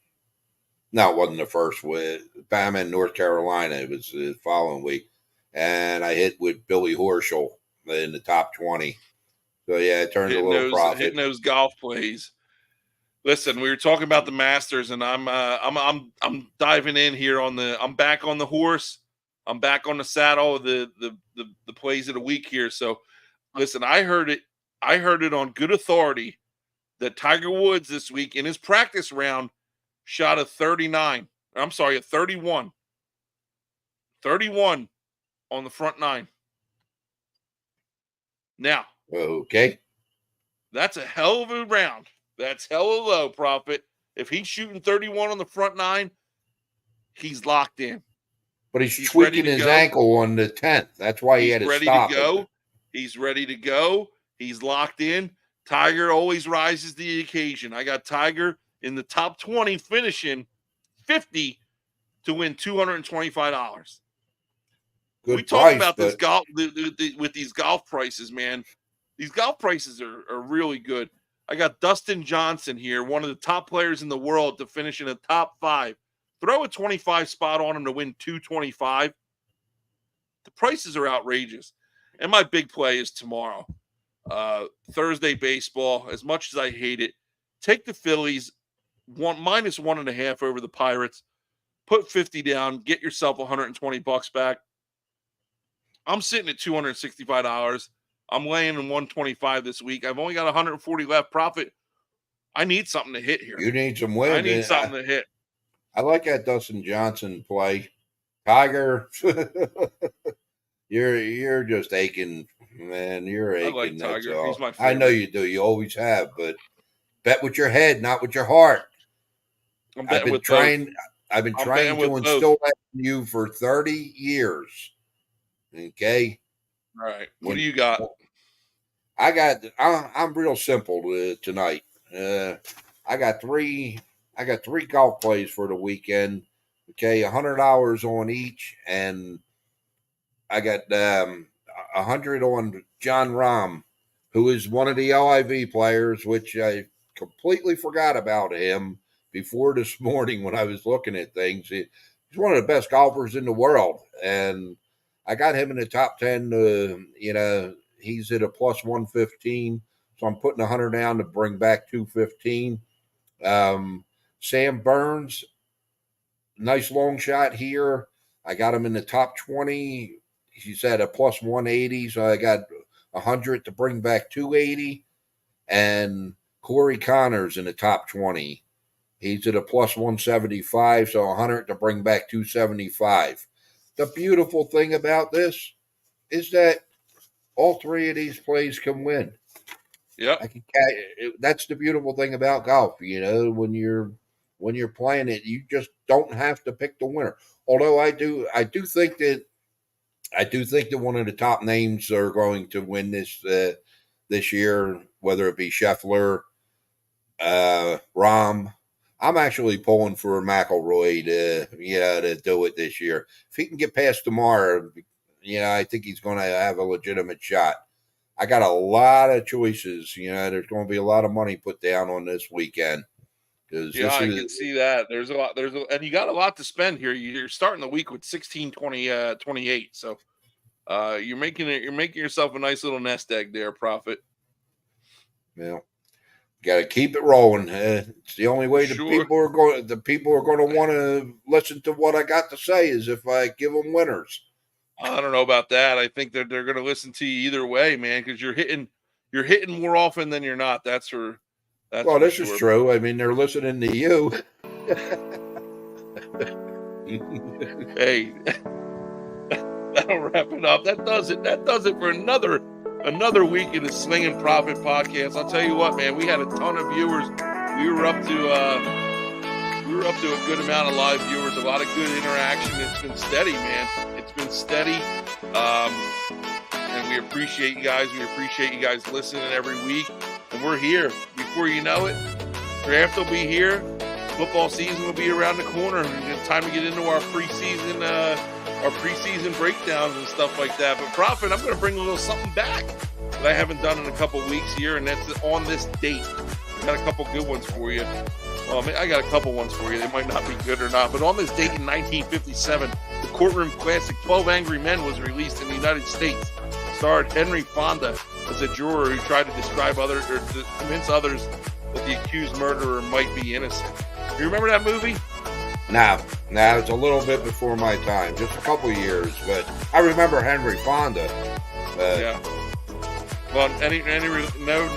it wasn't the first with Bama in North Carolina. It was the following week. And I hit with Billy Horschel in the top 20. So yeah, it turned a little profit. Hitting those golf plays. Listen, we were talking about the Masters, and I'm diving in here I'm back on the horse. I'm back on the saddle of the plays of the week here. So listen, I heard it on good authority that Tiger Woods this week in his practice round shot a 31. 31 on the front nine. Now, okay, that's a hell of a round. That's hella low, Prophet. If he's shooting 31 on the front nine, he's locked in. But he's tweaking his ankle on the 10th. That's why he had to stop. He's ready to go. He's locked in. Tiger always rises to the occasion. I got Tiger in the top 20 finishing 50 to win $225. Good we talk price, about this golf with these golf prices, man. These golf prices are really good. I got Dustin Johnson here, one of the top players in the world, to finish in the top 5. Throw a 25 spot on him to win $225. The prices are outrageous. And my big play is tomorrow. Thursday baseball. As much as I hate it, take the Phillies -1.5 over the Pirates. Put 50 down. Get yourself $120 back. I'm sitting at $265. I'm laying in 125 this week. I've only got 140 left. Profit. I need something to hit here. You need some wins. I need something to hit. I like that Dustin Johnson play. Tiger, you're just aching, man. You're aching. I like Tiger. All. He's my favorite. I know you do. You always have, but bet with your head, not with your heart. I've been trying to instill that in you for 30 years. Okay. All right. What do you got? I'm real simple tonight. I got three golf plays for the weekend. Okay, $100 on each, and I got 100 on John Rahm, who is one of the LIV players, which I completely forgot about him before this morning when I was looking at things. He's one of the best golfers in the world, and I got him in the top 10. He's at a plus 115, so I'm putting 100 down to bring back 215. Sam Burns, nice long shot here. I got him in the top 20. He's at a plus 180, so I got 100 to bring back 280. And Corey Connors in the top 20. He's at a plus 175, so 100 to bring back 275. The beautiful thing about this is that all three of these plays can win. Yeah, that's the beautiful thing about golf. When you're playing it, you just don't have to pick the winner. Although I do think that one of the top names are going to win this year, whether it be Scheffler, Rahm. I'm actually pulling for McIlroy to do it this year. If he can get past tomorrow, I think he's going to have a legitimate shot. I got a lot of choices. There's going to be a lot of money put down on this weekend. I can see that. There's a lot. And you got a lot to spend here. You're starting the week with 16-28. So you're making yourself a nice little nest egg there, Profit. Yeah. Got to keep it rolling. It's the only way the people are going to want to listen to what I got to say is if I give them winners. I don't know about that. I think that they're going to listen to you either way, man, because you're hitting more often than you're not. This is true. I mean, they're listening to you. Hey, that'll wrap it up. That does it for another week in the Sling'n Proffet podcast. I'll tell you what, man, we had a ton of viewers. We were up to a good amount of live viewers, a lot of good interaction. It's been steady, man. It's been steady. And we appreciate you guys. We appreciate you guys listening every week. And we're here. Before you know it, draft will be here. Football season will be around the corner. It's time to get into our preseason breakdowns and stuff like that. But Profit, I'm going to bring a little something back that I haven't done in a couple weeks here, and that's on this date. I got a couple good ones for you. Well, I got a couple ones for you. They might not be good or not, but on this date in 1957, the courtroom classic 12 Angry Men was released in the United States. It starred Henry Fonda as a juror who tried to describe others or to convince others that the accused murderer might be innocent. You remember that movie? No, it's a little bit before my time, just a couple years, but I remember Henry Fonda. Yeah. Well,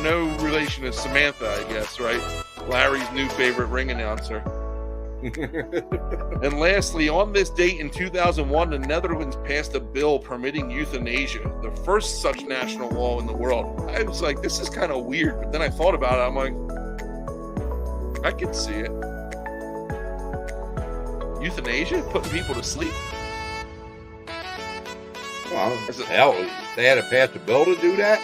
no relation to Samantha, I guess, right? Larry's new favorite ring announcer. And lastly, on this date in 2001, the Netherlands passed a bill permitting euthanasia, the first such national law in the world. I was like, this is kind of weird, but then I thought about it. I'm like, I can see it. Euthanasia? Putting people to sleep? Well, hell, they had to pass a bill to do that?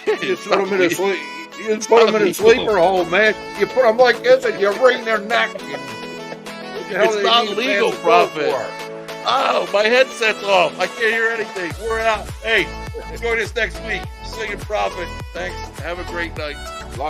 You just put them in a sleep. You just put them in a sleeper hole, man. You put them like this and you wring their neck. It's not legal, Profit. Oh, my headset's off. I can't hear anything. We're out. Hey, join us next week. Sling'n Proffet. Thanks. Have a great night.